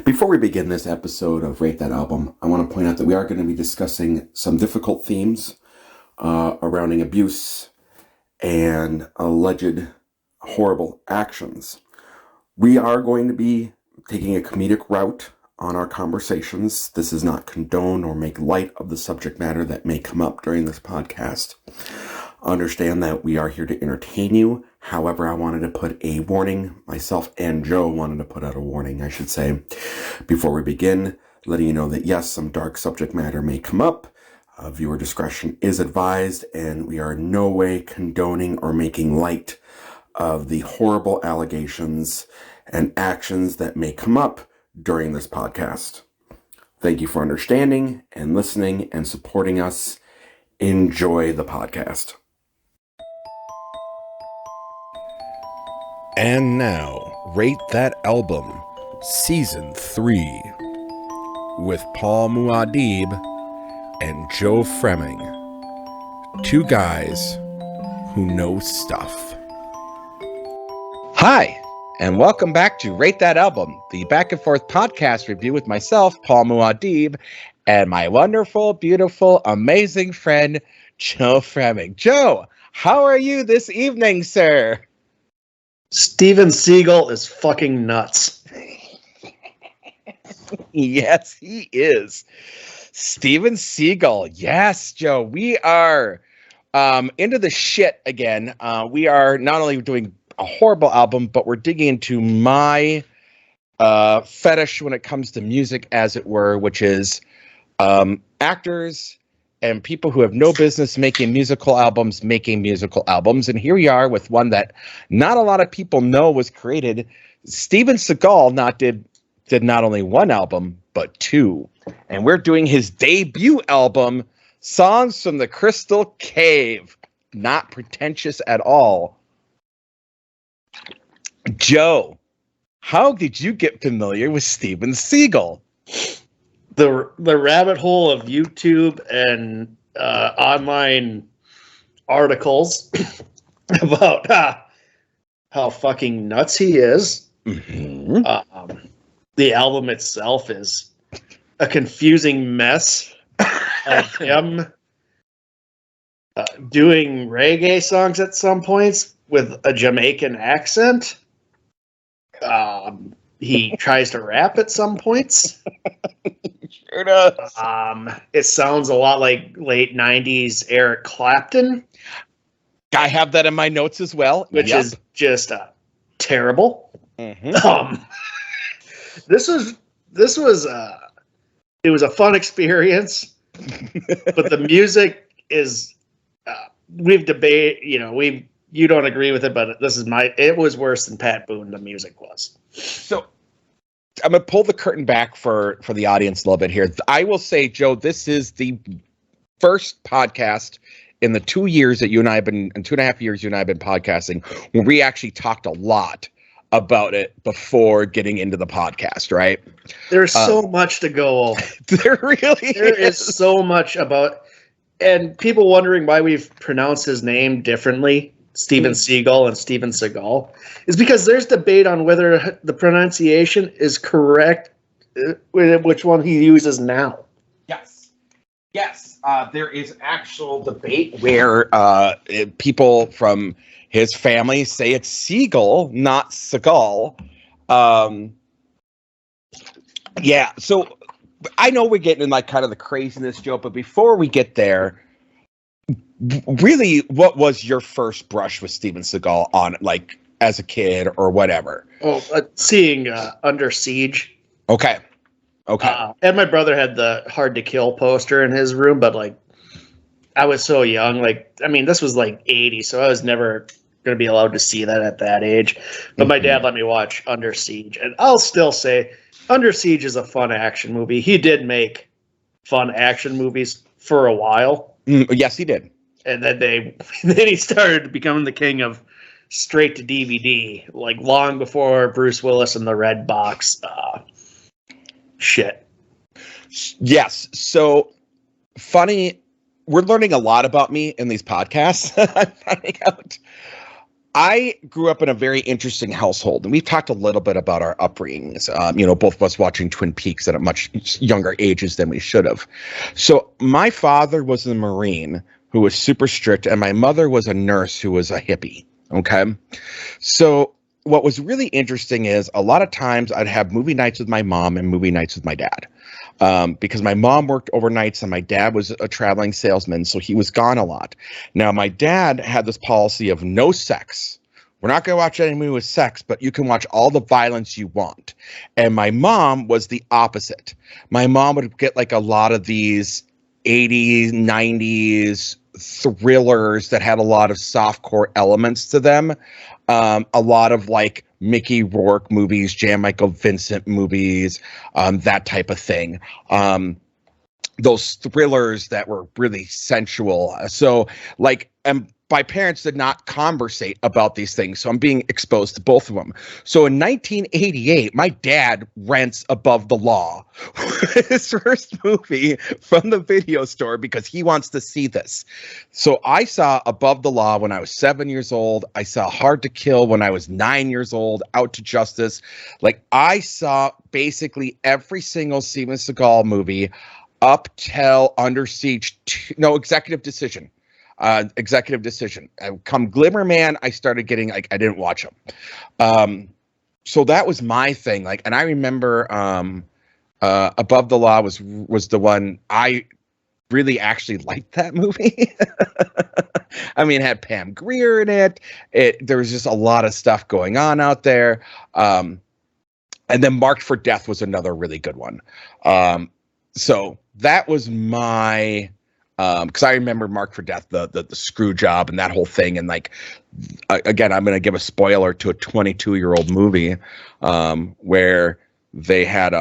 Before we begin this episode of Rate That Album, I want to point out that we are going to be discussing some difficult themes surrounding abuse and alleged horrible actions. We are going to be taking a comedic route on our conversations. This is not condone or make light of the subject matter that may come up during this podcast. Understand that we are here to entertain you. However, I wanted to put a warning. Myself and Joe wanted to put out a warning, I should say, before we begin, letting you know that yes, some dark subject matter may come up. Viewer discretion is advised, and we are in no way condoning or making light of the horrible allegations and actions that may come up during this podcast. Thank you for understanding and listening and supporting us. Enjoy the podcast. And now, Rate That Album, Season 3, with Paul Muad'Dib and Joe Fremming, two guys who know stuff. Hi, and welcome back to Rate That Album, the back and forth podcast review with myself, Paul Muad'Dib, and my wonderful, beautiful, amazing friend, Joe Fremming. Joe, how are you this evening, sir? Steven Seagal is fucking nuts. Yes, he is. Steven Seagal. Yes, Joe. We are into the shit again. We are not only doing a horrible album, but we're digging into my fetish when it comes to music, as it were, which is actors and people who have no business making musical albums. And here we are with one that not a lot of people know was created. Steven Seagal did not only one album, but two. And we're doing his debut album, Songs from the Crystal Cave. Not pretentious at all. Joe, how did you get familiar with Steven Seagal? The rabbit hole of YouTube and online articles about how fucking nuts he is. Mm-hmm. The album itself is a confusing mess of him doing reggae songs at some points with a Jamaican accent. He tries to rap at some points. Sure does. It sounds a lot like late 90s Eric Clapton. I have that in my notes as well. Which is just terrible. Mm-hmm. This was it was a fun experience, but the music is we've debated, you don't agree with it, but it was worse than Pat Boone, the music was. So I'm going to pull the curtain back for the audience a little bit here. I will say, Joe, this is the first podcast in the 2 years that you and I have been, in 2.5 years you and I have been podcasting, where we actually talked a lot about it before getting into the podcast, right? There's so much to go over. There really is so much about, and people wondering why we've pronounced his name differently, Steven Seagal and Steven Seagal, is because there's debate on whether the pronunciation is correct, which one he uses now. Yes. There is actual debate where people from his family say it's Seagal, not Seagal. Yeah, so I know we're getting in like kind of the craziness, Joe, but before we get there, really, what was your first brush with Steven Seagal on, like, as a kid or whatever? Oh, seeing Under Siege. Okay. And my brother had the Hard to Kill poster in his room, but like, I was so young. Like, I mean, this was like 80, so I was never going to be allowed to see that at that age. But my dad let me watch Under Siege, and I'll still say Under Siege is a fun action movie. He did make fun action movies for a while. Yes, he did. And then then he started becoming the king of straight to DVD, like long before Bruce Willis and the Red Box shit. Yes. So funny. We're learning a lot about me in these podcasts. I'm finding out. I grew up in a very interesting household, and we've talked a little bit about our upbringings. Both of us watching Twin Peaks at a much younger ages than we should have. So my father was a Marine who was super strict, and my mother was a nurse who was a hippie. Okay. So what was really interesting is a lot of times I'd have movie nights with my mom and movie nights with my dad. Because my mom worked overnights and my dad was a traveling salesman, so he was gone a lot. Now, my dad had this policy of no sex. We're not going to watch any movie with sex, but you can watch all the violence you want. And my mom was the opposite. My mom would get like a lot of these 80s, 90s thrillers that had a lot of softcore elements to them. A lot of like Mickey Rourke movies, Jan Michael Vincent movies, that type of thing. Those thrillers that were really sensual. So like, my parents did not conversate about these things, so I'm being exposed to both of them. So in 1988, my dad rents Above the Law, his first movie from the video store, because he wants to see this. So I saw Above the Law when I was 7 years old. I saw Hard to Kill when I was 9 years old, Out to Justice. Like, I saw basically every single Steven Seagal movie up till Under Siege 2, Executive Decision. Come Glimmerman, I started getting like, I didn't watch them. So that was my thing. Like, and I remember Above the Law was the one I really actually liked that movie. I mean, it had Pam Grier in it. There was just a lot of stuff going on out there. And then Marked for Death was another really good one. So that was my, because I remember Marked for Death, the screw job and that whole thing. And like, again, I'm going to give a spoiler to a 22-year-old movie where they had,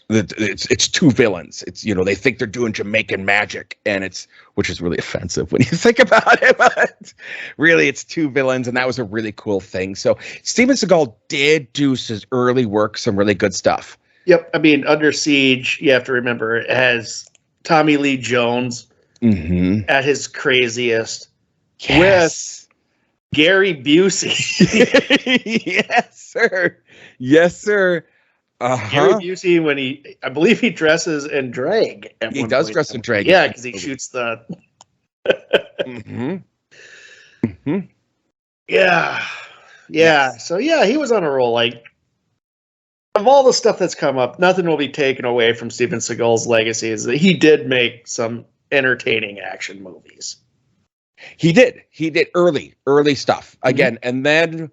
it's two villains. It's, they think they're doing Jamaican magic, and which is really offensive when you think about it, but really it's two villains. And that was a really cool thing. So Steven Seagal did do his early work, some really good stuff. Yep. I mean, Under Siege, you have to remember, it has Tommy Lee Jones at his craziest with Gary Busey. Yes, sir. Yes, sir. Gary Busey, when I believe he dresses in drag. He does dress in drag. Yeah, because he shoots the. Yeah. Yes. So yeah, he was on a roll. Like, of all the stuff that's come up, nothing will be taken away from Steven Seagal's legacy. Is that he did make some entertaining action movies. He did early stuff again, and then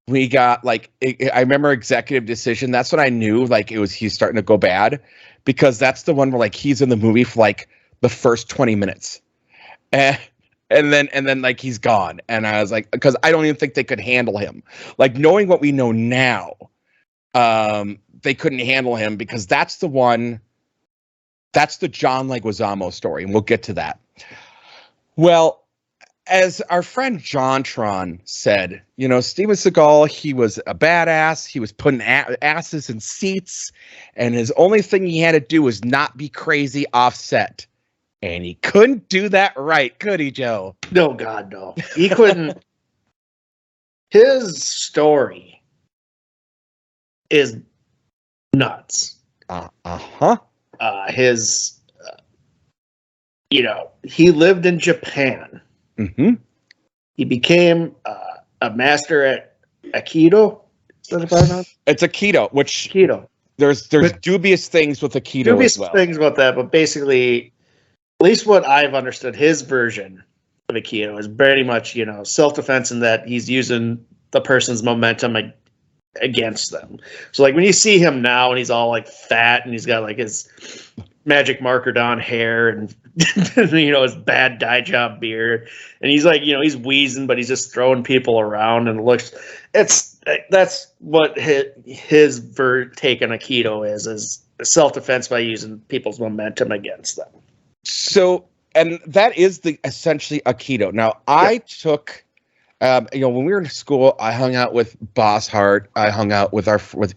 we got like, I remember Executive Decision. That's when I knew like he's starting to go bad, because that's the one where like he's in the movie for like the first 20 minutes, and then like he's gone, and I was like, because I don't even think they could handle him. Like, knowing what we know now, they couldn't handle him, because that's the John Leguizamo story, and we'll get to that. Well, as our friend Jontron said, Steven Seagal, he was a badass. He was putting asses in seats, and his only thing he had to do was not be crazy off set. And he couldn't do that right, could he, Joe? No, God, no. He couldn't. His story is nuts. He lived in Japan. He became a master at Aikido. Is that about it? It's Aikido, which Aikido. There's dubious things with Aikido. Dubious as well. things about that, but basically, at least what I've understood, his version of Aikido is very much, self-defense, in that he's using the person's momentum against them. So like when you see him now and he's all like fat and he's got like his magic marker down hair and his bad dye job beard, and he's like, he's wheezing, but he's just throwing people around, and that's what his take on Aikido is self-defense by using people's momentum against them. So, and that is essentially Aikido. Now, I took, when we were in school, I hung out with Boss Hart. I hung out with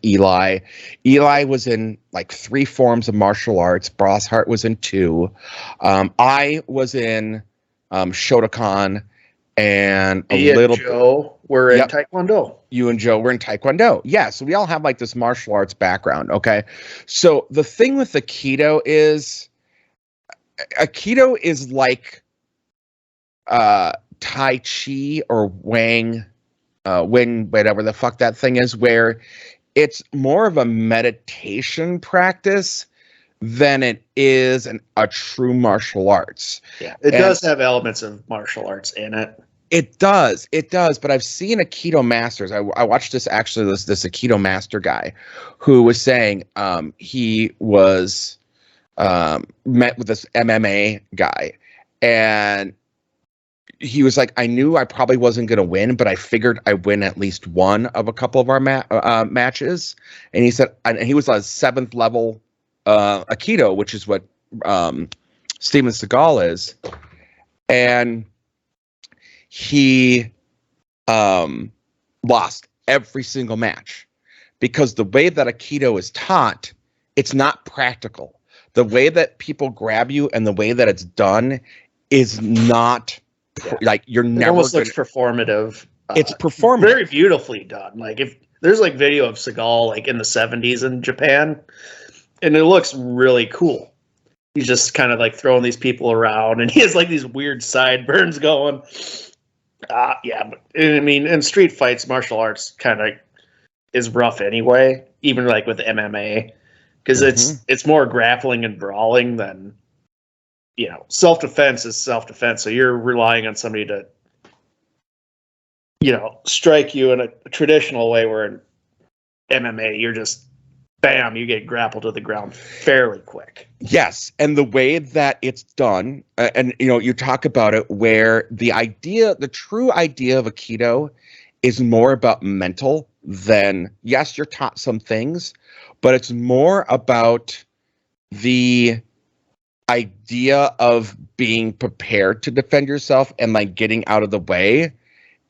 Eli. Eli was in like 3 forms of martial arts. Boss Hart was in 2. I was in Shotokan, and Me and Joe were in Taekwondo. You and Joe were in Taekwondo. Yeah, so we all have like this martial arts background, okay? So the thing with Aikido is like Tai Chi or Wing, whatever the fuck that thing is, where it's more of a meditation practice than it is a true martial arts. Yeah, it does have elements of martial arts in it. It does. But I've seen Aikido masters. I watched this Aikido master guy who was saying he was met with this MMA guy, and he was like, I knew I probably wasn't going to win, but I figured I'd win at least one of a couple of our matches. And he said, and he was on 7th level Aikido, which is what Steven Seagal is. And he lost every single match because the way that Aikido is taught, it's not practical. The way that people grab you and the way that it's done is not like you're never. It almost looks performative. It's performative, very beautifully done. Like if there's like video of Seagal like in the 70s in Japan, and it looks really cool. He's just kind of like throwing these people around, and he has like these weird sideburns going. Yeah, but I mean, in street fights, martial arts kind of is rough anyway, even like with MMA, because it's more grappling and brawling than, you know, self-defense is self-defense. So you're relying on somebody to, you know, strike you in a traditional way, where in MMA, you're just, bam, you get grappled to the ground fairly quick. Yes, and the way that it's done, and you know, you talk about it, where the true idea of Aikido is more about mental than, yes, you're taught some things, but it's more about the idea of being prepared to defend yourself and like getting out of the way.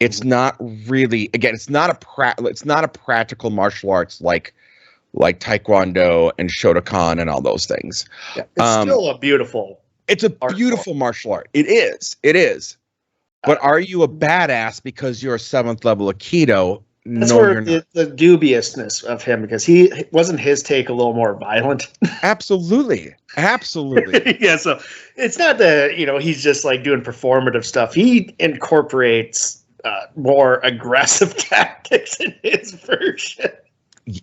It's not really, again, it's not a practical martial arts like Taekwondo and Shotokan and all those things. Yeah, it's still a beautiful. It's a beautiful martial art. It is. But are you a badass because you're a 7th level Aikido? That's no, where you're not. The dubiousness of him, because he wasn't his take a little more violent. Absolutely. Yeah, so it's not that, you know, he's just like doing performative stuff. He incorporates more aggressive tactics in his version.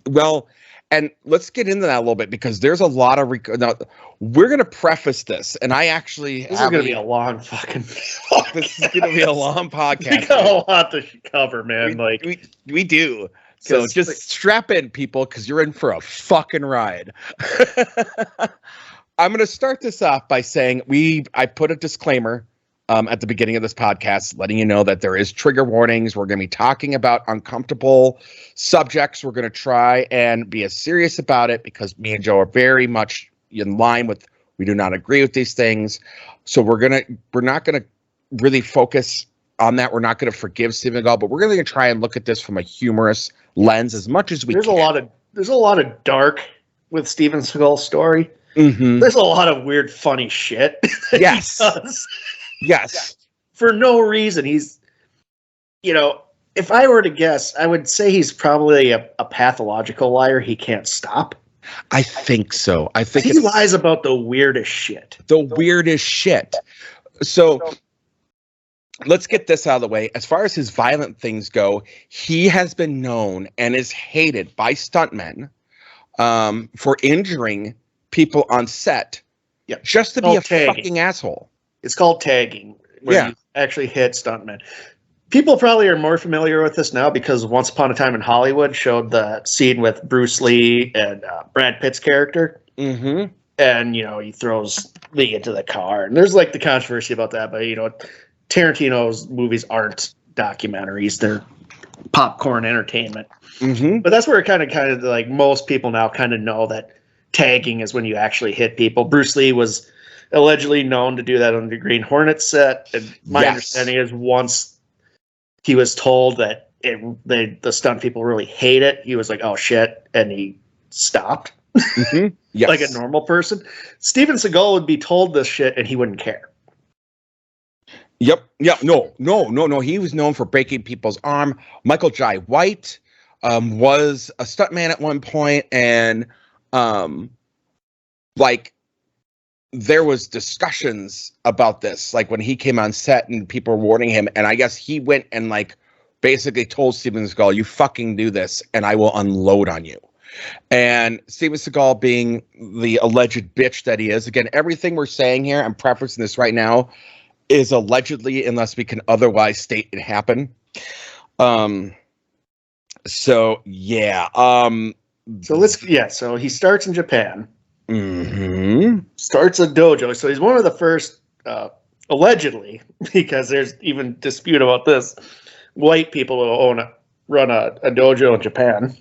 Well, and let's get into that a little bit, because there's a lot of now we're going to preface this, and I actually this is going to be a long fucking this is going to be a long podcast. We got a lot to cover, man. We do. So just strap in, people, because you're in for a fucking ride. I'm going to start this off by saying I put a disclaimer at the beginning of this podcast, letting you know that there is trigger warnings. We're going to be talking about uncomfortable subjects. We're going to try and be as serious about it, because me and Joe are very much in line with, we do not agree with these things. So we're not going to really focus on that. We're not going to forgive Steven Seagal, but we're going to try and look at this from a humorous lens as much as we can. There's a lot of dark with Steven Seagal's story. Mm-hmm. There's a lot of weird, funny shit. Yes. Yes. For no reason. He's, you know, if I were to guess, I would say he's probably a pathological liar. He can't stop. I think so. I think he lies about the weirdest shit. So let's get this out of the way. As far as his violent things go, he has been known and is hated by stuntmen for injuring people on set just to be a fucking asshole. It's called tagging, where you actually hit stuntmen. People probably are more familiar with this now because Once Upon a Time in Hollywood showed the scene with Bruce Lee and Brad Pitt's character. Mm-hmm. And, you know, he throws Lee into the car. And there's like the controversy about that. But, you know, Tarantino's movies aren't documentaries. They're popcorn entertainment. Mm-hmm. But that's where it kind of like most people now kind of know that tagging is when you actually hit people. Bruce Lee was allegedly known to do that on the Green Hornet set. And my understanding is once he was told that the stunt people really hate it, he was like, oh shit, and he stopped. Mm-hmm. Yes. Like a normal person. Steven Seagal would be told this shit and he wouldn't care. Yep. Yeah. No. He was known for breaking people's arm. Michael Jai White was a stuntman at one point, and like there was discussions about this, like when he came on set and people were warning him, and I guess he went and like basically told Steven Seagal, "You fucking do this, and I will unload on you." And Steven Seagal, being the alleged bitch that he is, again, everything we're saying here, I'm prefacing this right now, is allegedly, unless we can otherwise state it happened. So yeah. So he starts in Japan. Mm-hmm. Starts a dojo. So he's one of the first, allegedly, because there's even dispute about this, white people who run a dojo in Japan.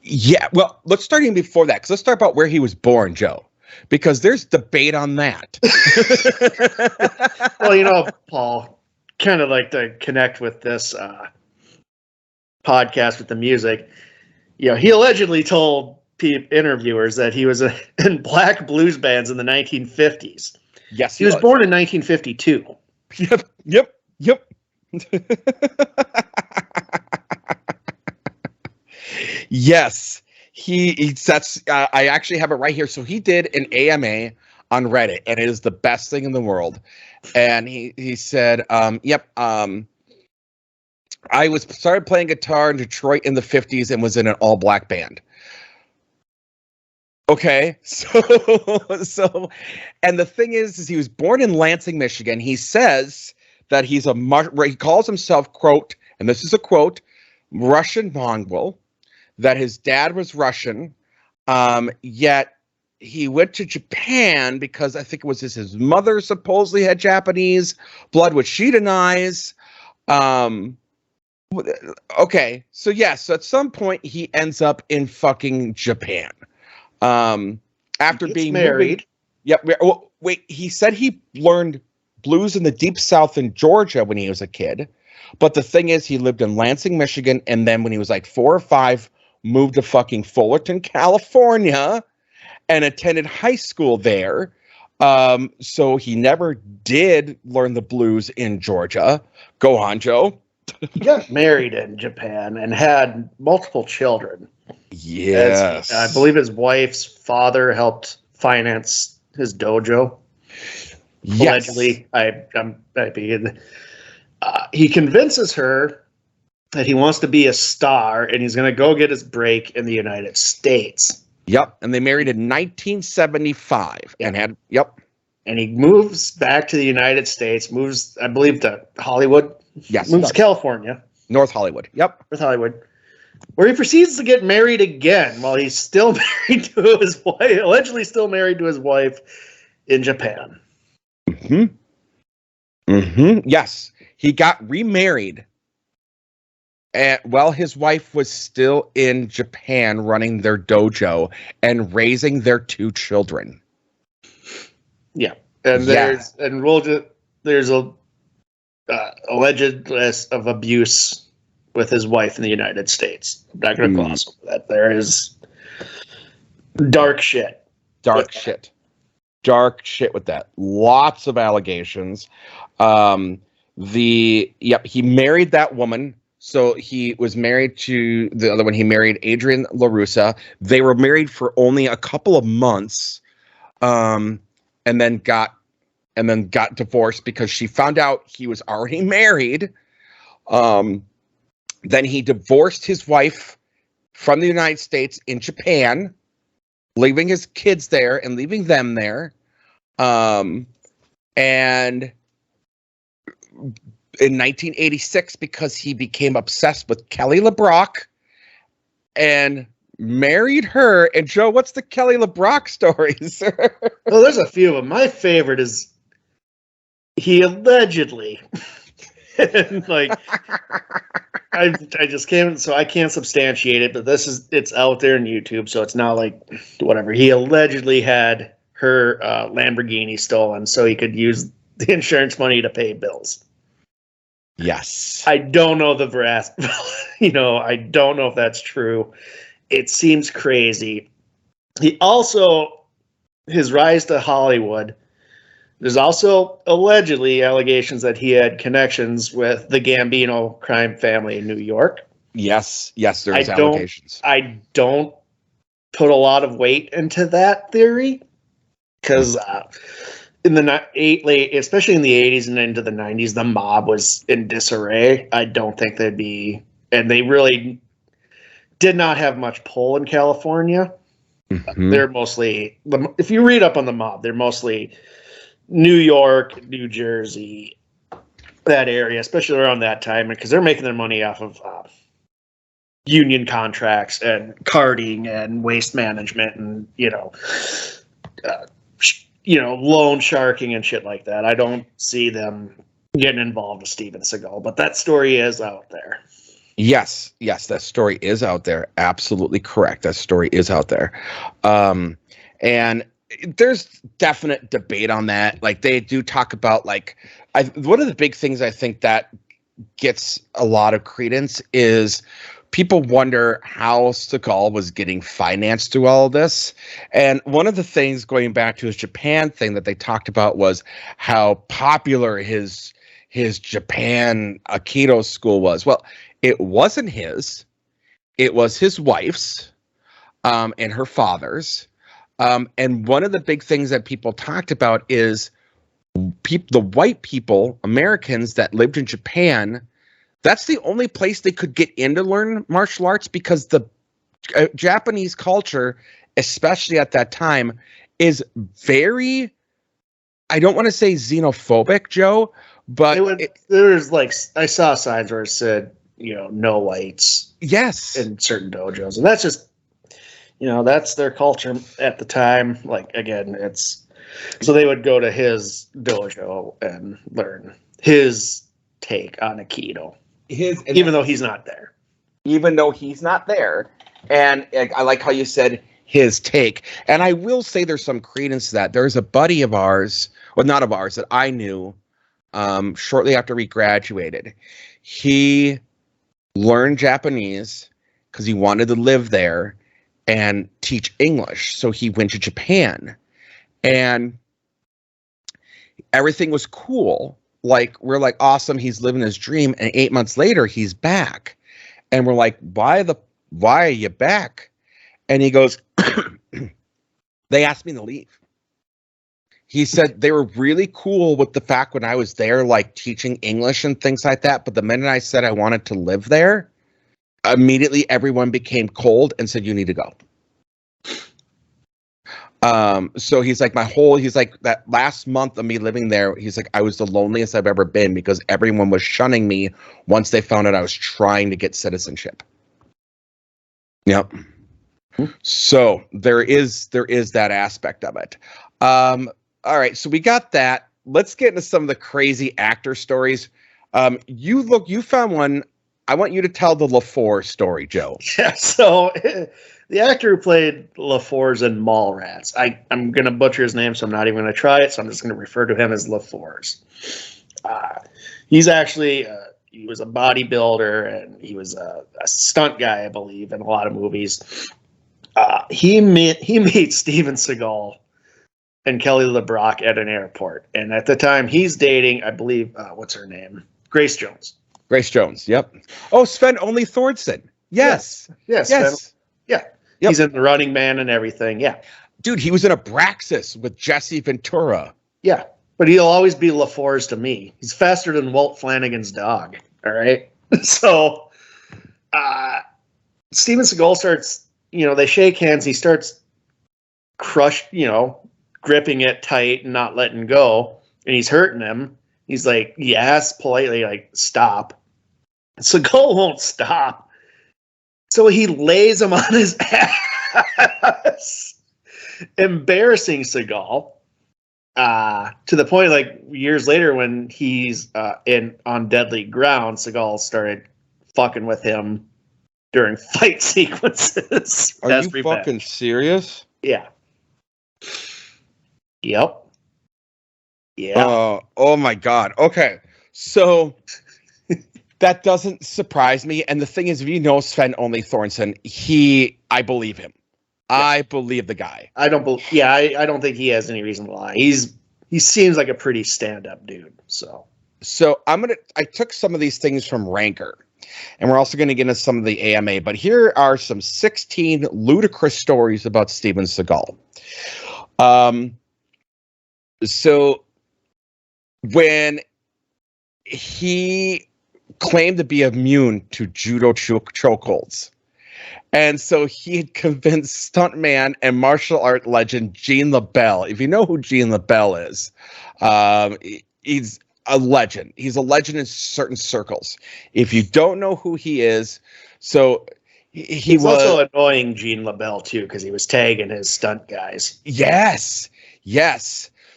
Yeah, well, let's start even before that, because let's start about where he was born, Joe, because there's debate on that. Well, Paul, kind of like to connect with this podcast with the music. He allegedly told interviewers that he was in black blues bands in the 1950s. Yes, he was born in 1952. Yep. Yes, that's. I actually have it right here. So he did an AMA on Reddit, and it is the best thing in the world. And he said, "Yep, I started playing guitar in Detroit in the 50s and was in an all black band." Okay, so, and the thing is he was born in Lansing, Michigan. He says that he calls himself, quote, and this is a quote, Russian mongrel, that his dad was Russian, yet he went to Japan because I think it was his mother supposedly had Japanese blood, which she denies. Okay, so yes, at some point he ends up in fucking Japan. After being married. Yep. Well, wait, he said he learned blues in the deep South in Georgia when he was a kid. But the thing is, he lived in Lansing, Michigan. And then when he was like 4 or 5, moved to fucking Fullerton, California, and attended high school there. So he never did learn the blues in Georgia. Go on, Joe. He got married in Japan and had multiple children. Yes. I believe his wife's father helped finance his dojo. Yes. Allegedly, he convinces her that he wants to be a star and he's going to go get his break in the United States. Yep. And they married in 1975 and had, yep. And he moves back to the United States, moves, I believe, to Hollywood. Yes. Moves to California. North Hollywood. Yep. North Hollywood. Where he proceeds to get married again while he's still married to his wife, allegedly still married to his wife in Japan. Yes. He got remarried while his wife was still in Japan running their dojo and raising their 2 children. Yeah. And there's a alleged list of abuse with his wife in the United States. I'm not going to gloss over that. There is dark shit. Dark shit with that. Lots of allegations. He married that woman. So he was married to the other one. He married Adrienne LaRussa. They were married for only a couple of months. And then got divorced because she found out he was already married. Then he divorced his wife from the United States in Japan, leaving his kids there and leaving them there. And in 1986, because he became obsessed with Kelly LeBrock and married her. And Joe, what's the Kelly LeBrock stories? Well, there's a few of them. My favorite is he allegedly, like, I just can't, so I can't substantiate it, but it's out there on YouTube, so it's not like whatever. He allegedly had her Lamborghini stolen so he could use the insurance money to pay bills. Yes. I don't know the veracity. I don't know if that's true. It seems crazy. He also, his rise to Hollywood, There's also allegedly allegations that he had connections with the Gambino crime family in New York. Yes, there's allegations. I don't put a lot of weight into that theory because in the especially in the 80s and into the 90s, the mob was in disarray. I don't think they'd be, and they really did not have much pull in California. Mm-hmm. They're mostly, if you read up on the mob, they're mostly New York, New Jersey, that area, especially around that time, because they're making their money off of union contracts and carding and waste management and loan sharking and shit like that. I don't see them getting involved with Steven Seagal, but that story is out there. Yes, that story is out there. Absolutely correct. That story is out there. And there's definite debate on that. Like, they do talk about, like, one of the big things I think that gets a lot of credence is people wonder how Seagal was getting financed through all of this. And one of the things, going back to his Japan thing that they talked about, was how popular his Japan Aikido school was. Well, it wasn't his. It was his wife's and her father's. And one of the big things that people talked about is the white people, Americans that lived in Japan, that's the only place they could get in to learn martial arts, because the Japanese culture, especially at that time, is very, I don't want to say xenophobic, Joe, but there's like, I saw signs where it said, no whites. Yes. In certain dojos. And that's just, that's their culture at the time. Like, again, so they would go to his dojo and learn his take on Aikido. Even though he's not there. And I like how you said his take. And I will say there's some credence to that. There's a buddy of ours, well, not of ours, that I knew shortly after we graduated. He learned Japanese because he wanted to live there and teach English. So he went to Japan. And everything was cool. Like, we're like, awesome, he's living his dream. And 8 months later, he's back. And we're like, why are you back? And he goes, they asked me to leave. He said they were really cool with the fact when I was there, like, teaching English and things like that. But the minute I said I wanted to live there, immediately everyone became cold and said, you need to go. So he's like, that last month of me living there, he's like, I was the loneliest I've ever been, because everyone was shunning me once they found out I was trying to get citizenship. Yep. So there is that aspect of it. All right. So we got that. Let's get into some of the crazy actor stories. You found one. I want you to tell the LaFour story, Joe. Yeah. So the actor who played LaFour's in Mallrats, I'm going to butcher his name, so I'm not even going to try it. So I'm just going to refer to him as LaFour's. He's actually, he was a bodybuilder, and he was a stunt guy, I believe, in a lot of movies. He meets Steven Seagal and Kelly LeBrock at an airport. And at the time, he's dating, I believe, what's her name? Grace Jones. Grace Jones, yep. Oh, Sven Only Thorson. Yes. Yes. Yes. Sven, yeah. Yep. He's in The Running Man and everything. Yeah. Dude, he was in Abraxas with Jesse Ventura. Yeah. But he'll always be LaFour's to me. He's faster than Walt Flanagan's dog. All right. So Steven Seagal starts, they shake hands. He starts gripping it tight and not letting go. And he's hurting him. He's like, he asks politely, like, stop. Seagal won't stop. So he lays him on his ass, embarrassing Seagal, to the point, like, years later when he's on deadly ground, Seagal started fucking with him during fight sequences. Are you fucking serious? Yeah. Yep. Yeah. Oh my God. Okay. So that doesn't surprise me. And the thing is, if you know Sven Only Thorson, I believe him. Yeah. I believe the guy. I don't think he has any reason to lie. He's he seems like a pretty stand-up dude. So I took some of these things from Ranker, and we're also going to get into some of the AMA, but here are some 16 ludicrous stories about Steven Seagal. So when he claimed to be immune to judo chokeholds, and so he had convinced stuntman and martial art legend Gene LaBelle. If you know who Gene LaBelle is, he's a legend. He's a legend in certain circles. If you don't know who he is, so he was also annoying, Gene LaBelle, too, because he was tagging his stunt guys. Yes.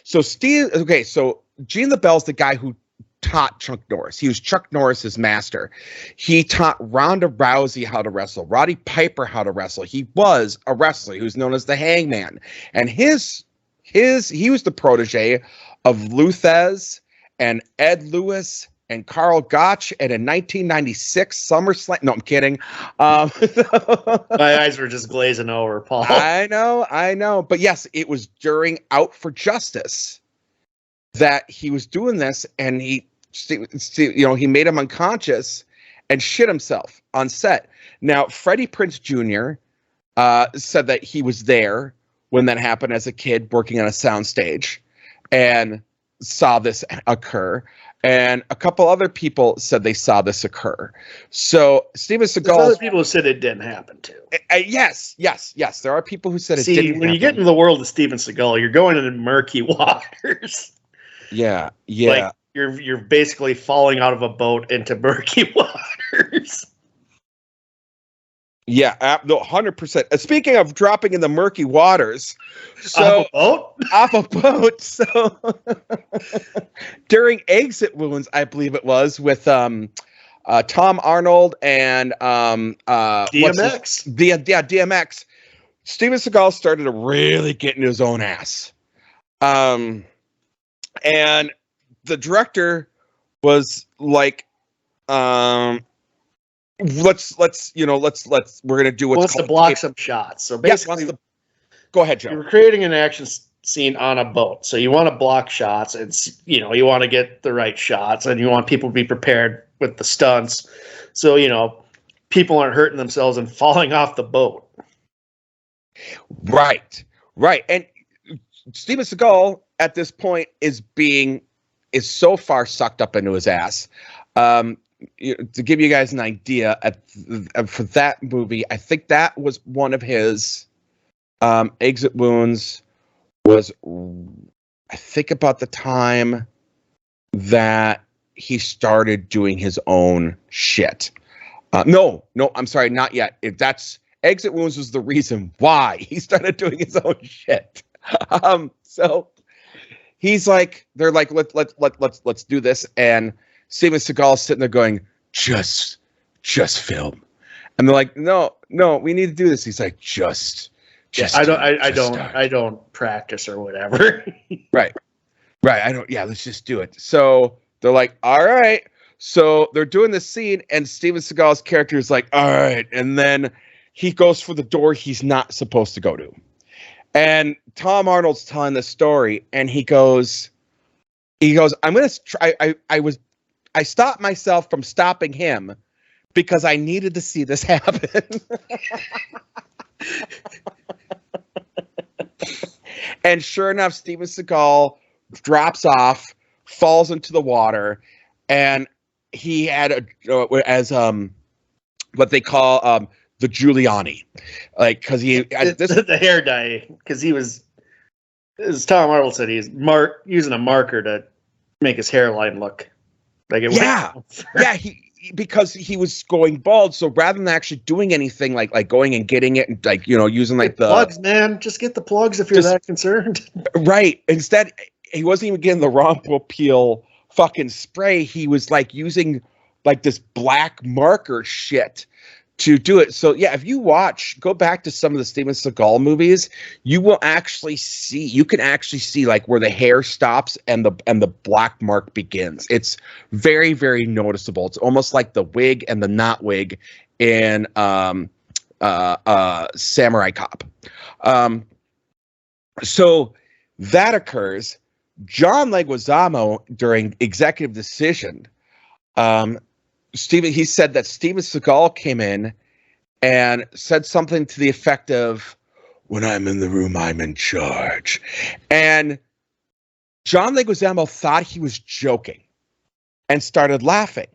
So so Gene LaBelle's the guy who taught Chuck Norris. He was Chuck Norris's master. He taught Ronda Rousey how to wrestle, Roddy Piper how to wrestle. He was a wrestler. He was known as the Hangman. And he was the protege of Luthez and Ed Lewis and Carl Gotch, and in 1996 SummerSlam. No, I'm kidding. My eyes were just glazing over, Paul. I know. But yes, it was during Out for Justice that he was doing this, and he made him unconscious and shit himself on set. Now, Freddie Prinze Jr. Said that he was there when that happened as a kid working on a soundstage and saw this occur. And a couple other people said they saw this occur. So Steven Seagal. There's other people who said it didn't happen too. Yes. There are people who said it didn't happen. When you get into the world of Steven Seagal, you're going into murky waters. Yeah. Like you're basically falling out of a boat into murky waters. Yeah, no, 100%. Speaking of dropping in the murky waters, so off a boat. So during Exit Wounds, I believe it was with Tom Arnold and DMX. DMX. Steven Seagal started to really get into his own ass, and the director was like, let's we're gonna do what's wants to block some shots. So basically, go ahead, Joe. You're creating an action scene on a boat, so you want to block shots, and you want to get the right shots, and you want people to be prepared with the stunts, so people aren't hurting themselves and falling off the boat. Right, and Steven Seagal at this point is so far sucked up into his ass. To give you guys an idea, for that movie, I think that was one of his Exit Wounds was, I think, about the time that he started doing his own shit. No, I'm sorry, not yet. That's Exit Wounds was the reason why he started doing his own shit. So he's like, they're like, let's do this, and Steven Seagal's sitting there going, just film. And they're like, no, we need to do this. He's like, just. I don't practice or whatever. Right. I don't. Yeah, let's just do it. So they're like, all right. So they're doing this scene, and Steven Seagal's character is like, all right. And then he goes for the door he's not supposed to go to. And Tom Arnold's telling the story, and he goes, I'm going to try. I stopped myself from stopping him because I needed to see this happen. And sure enough, Steven Seagal drops off, falls into the water, and he had what they call the Giuliani, like because the hair dye, because he was, as Tom Arnold said, he's using a marker to make his hairline look. Like it because he was going bald, so rather than actually doing anything like going and getting it and using the plugs, man, just get the plugs if you're that concerned. Right. Instead, he wasn't even getting the Rompo Peel fucking spray. He was using this black marker shit to do it. So yeah, if you go back to some of the Steven Seagal movies, you can actually see where the hair stops and the black mark begins. It's very, very noticeable. It's almost like the wig and the not wig in Samurai Cop. So that occurs. John Leguizamo, during executive decision, he said that Steven Seagal came in and said something to the effect of, "When I'm in the room, I'm in charge." And John Leguizamo thought he was joking and started laughing.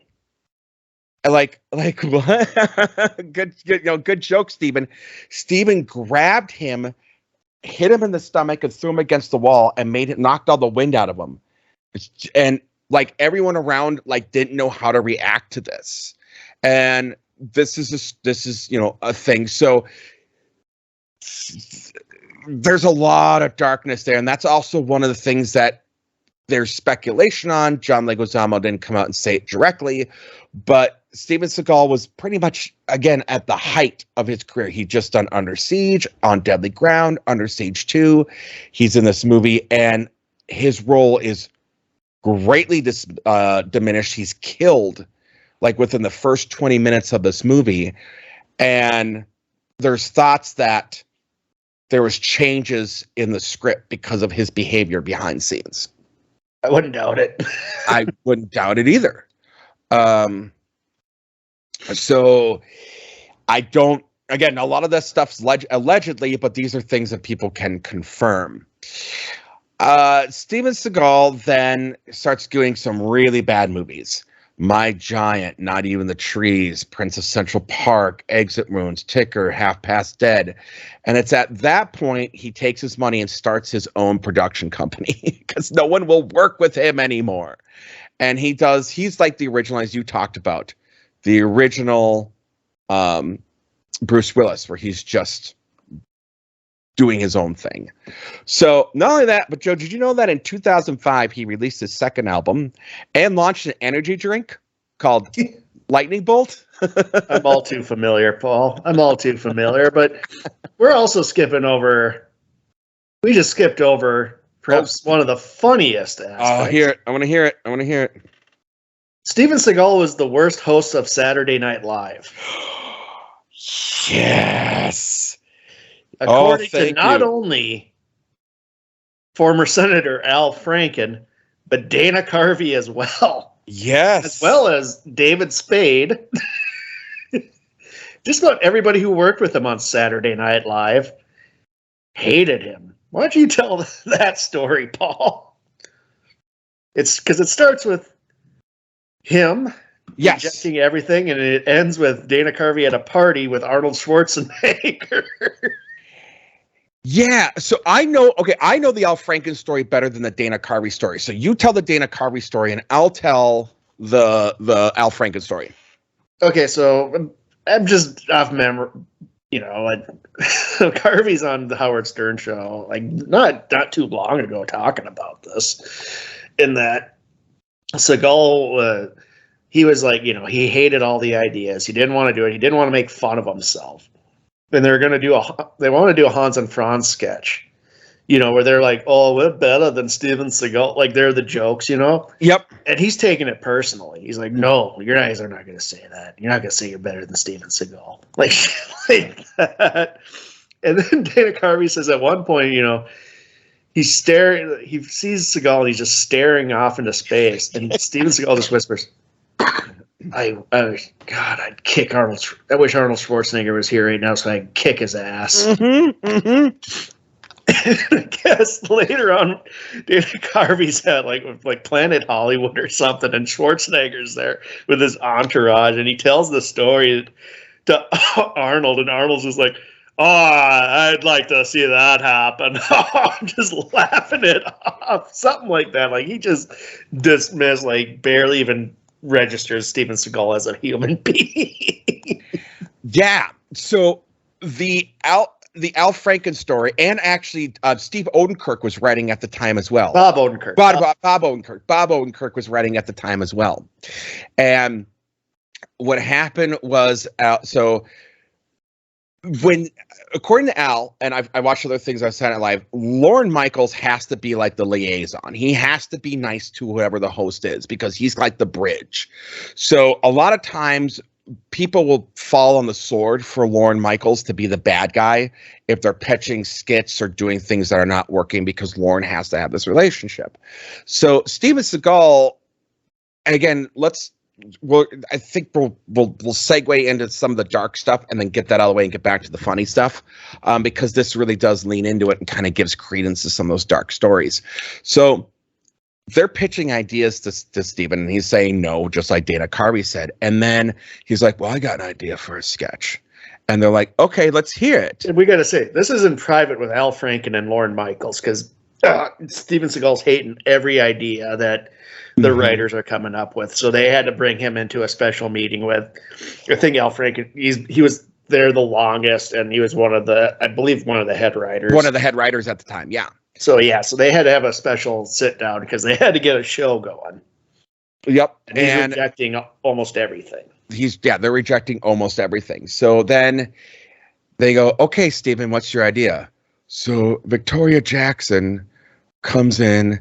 Like what? Good joke, Steven. Steven grabbed him, hit him in the stomach, and threw him against the wall, and knocked all the wind out of him. And like everyone around didn't know how to react to this. And this is a thing. So there's a lot of darkness there, and that's also one of the things that there's speculation on. John Leguizamo didn't come out and say it directly, but Steven Seagal was pretty much, again, at the height of his career. He'd just done Under Siege, On Deadly Ground, Under Siege 2. He's in this movie, and his role is greatly diminished. He's killed within the first 20 minutes of this movie, and there's thoughts that there was changes in the script because of his behavior behind scenes. I wouldn't doubt it. I wouldn't doubt it either. So I don't, again, a lot of this stuff's allegedly, but these are things that people can confirm. Steven Seagal then starts doing some really bad movies. My Giant, Not Even the Trees, Prince of Central Park, Exit Wounds, Ticker, Half Past Dead. And it's at that point he takes his money and starts his own production company because no one will work with him anymore. And he's like the original, as you talked about, the original Bruce Willis, where he's just doing his own thing. So not only that, but Joe, did you know that in 2005 he released his second album and launched an energy drink called Lightning Bolt? I'm all too familiar, Paul. I'm all too familiar, but we're also skipping over. We just skipped over perhaps one of the funniest aspects. Oh, hear it. I want to hear it. I want to hear it. Steven Seagal was the worst host of Saturday Night Live. Yes. According to not only former Senator Al Franken, but Dana Carvey as well. Yes. As well as David Spade. Just about everybody who worked with him on Saturday Night Live hated him. Why don't you tell that story, Paul? It's because it starts with him rejecting everything, and it ends with Dana Carvey at a party with Arnold Schwarzenegger. Yeah, so I know the Al Franken story better than the Dana Carvey story. So you tell the Dana Carvey story, and I'll tell the Al Franken story. Okay, so I'm just off memory. Carvey's on the Howard Stern show, not too long ago, talking about this. In that Seagal, he was he hated all the ideas. He didn't want to do it. He didn't want to make fun of himself. And they want to do a Hans and Franz sketch, where they're like, "Oh, we're better than Steven Seagal." They're the jokes, Yep. And he's taking it personally. He's like, "No, you guys are not going to say that. You're not going to say you're better than Steven Seagal." Like that. And then Dana Carvey says at one point, he's staring. He sees Seagal and he's just staring off into space. And Steven Seagal just whispers, I'd kick Arnold. I wish Arnold Schwarzenegger was here right now so I could kick his ass. Mm-hmm, mm-hmm. I guess later on, Dana Carvey's at like Planet Hollywood or something, and Schwarzenegger's there with his entourage, and he tells the story to Arnold, and Arnold's just like, "Oh, I'd like to see that happen." I'm just laughing it off, something like that. He just dismissed, barely even registers Steven Seagal as a human being. Yeah. So the Al Franken story, and actually Steve Odenkirk was writing at the time as well. Bob Odenkirk. Bob Odenkirk. Bob Odenkirk was writing at the time as well. And what happened was, according to Al, and I watched other things on Saturday Night Live, Lorne Michaels has to be like the liaison. He has to be nice to whoever the host is because he's like the bridge. So a lot of times people will fall on the sword for Lorne Michaels to be the bad guy if they're pitching skits or doing things that are not working, because Lorne has to have this relationship. So Steven Seagal, and again, I think we'll segue into some of the dark stuff and then get that out of the way and get back to the funny stuff, because this really does lean into it and kind of gives credence to some of those dark stories. So they're pitching ideas to Steven, and he's saying no, just like Dana Carvey said. And then he's like, well, I got an idea for a sketch. And they're like, okay, let's hear it. And we got to say, this is in private with Al Franken and Lorne Michaels, because Steven Seagal's hating every idea that the writers are coming up with. So they had to bring him into a special meeting with, I think Al Franken, he was there the longest, and he was one of the head writers. One of the head writers at the time, yeah. So they had to have a special sit down because they had to get a show going. Yep. And he's rejecting almost everything. They're rejecting almost everything. So then they go, okay, Steven, what's your idea? So Victoria Jackson comes in,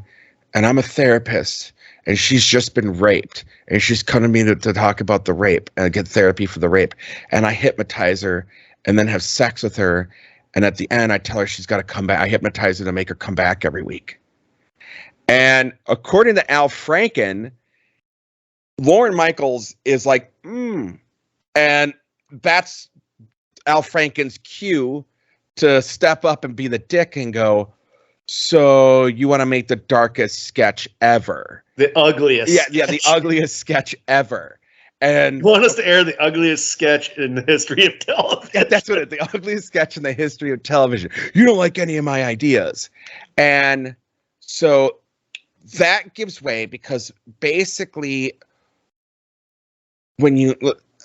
and I'm a therapist, and she's just been raped, and she's coming to me to talk about the rape and get therapy for the rape. And I hypnotize her and then have sex with her. And at the end, I tell her she's got to come back. I hypnotize her to make her come back every week. And according to Al Franken, Lorne Michaels is like, And that's Al Franken's cue to step up and be the dick and go, so you want to make the darkest sketch ever. The ugliest. Yeah, the ugliest sketch ever. And you want us to air the ugliest sketch in the history of television. Yeah, that's what the ugliest sketch in the history of television. You don't like any of my ideas. And so that gives way, because basically when you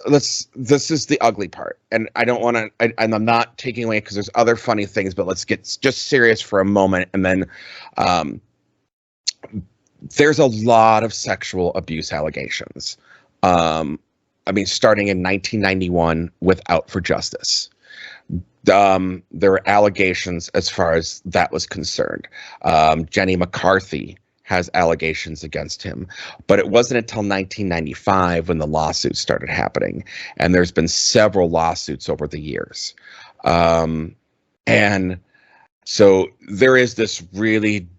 this is the ugly part, and I don't want to, and I'm not taking away because there's other funny things, but let's get just serious for a moment. And then there's a lot of sexual abuse allegations. Starting in 1991 with Out for Justice. There were allegations as far as that was concerned. Jenny McCarthy has allegations against him, but it wasn't until 1995 when the lawsuits started happening. And there's been several lawsuits over the years. And so there is this really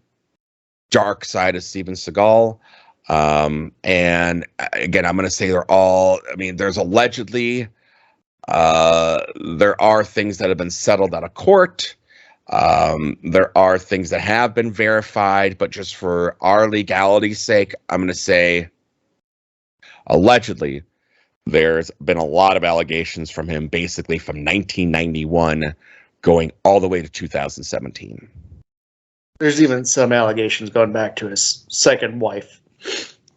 dark side of Steven Seagal. And again, I'm going to say there's allegedly, there are things that have been settled out of court. There are things that have been verified, but just for our legality's sake, I'm going to say allegedly there's been a lot of allegations from him, basically from 1991 going all the way to 2017. There's even some allegations going back to his second wife.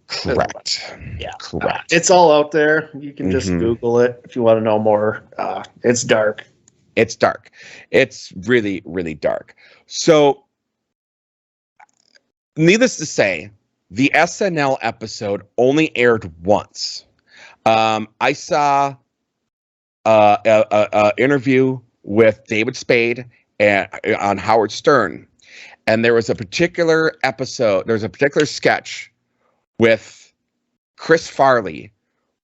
Correct. Yeah. Correct. It's all out there. You can just Google it if you want to know more. It's dark. It's dark. It's really, really dark. So, needless to say, the SNL episode only aired once. I saw a interview with David Spade on Howard Stern, and there was a particular episode. There's a particular sketch with Chris Farley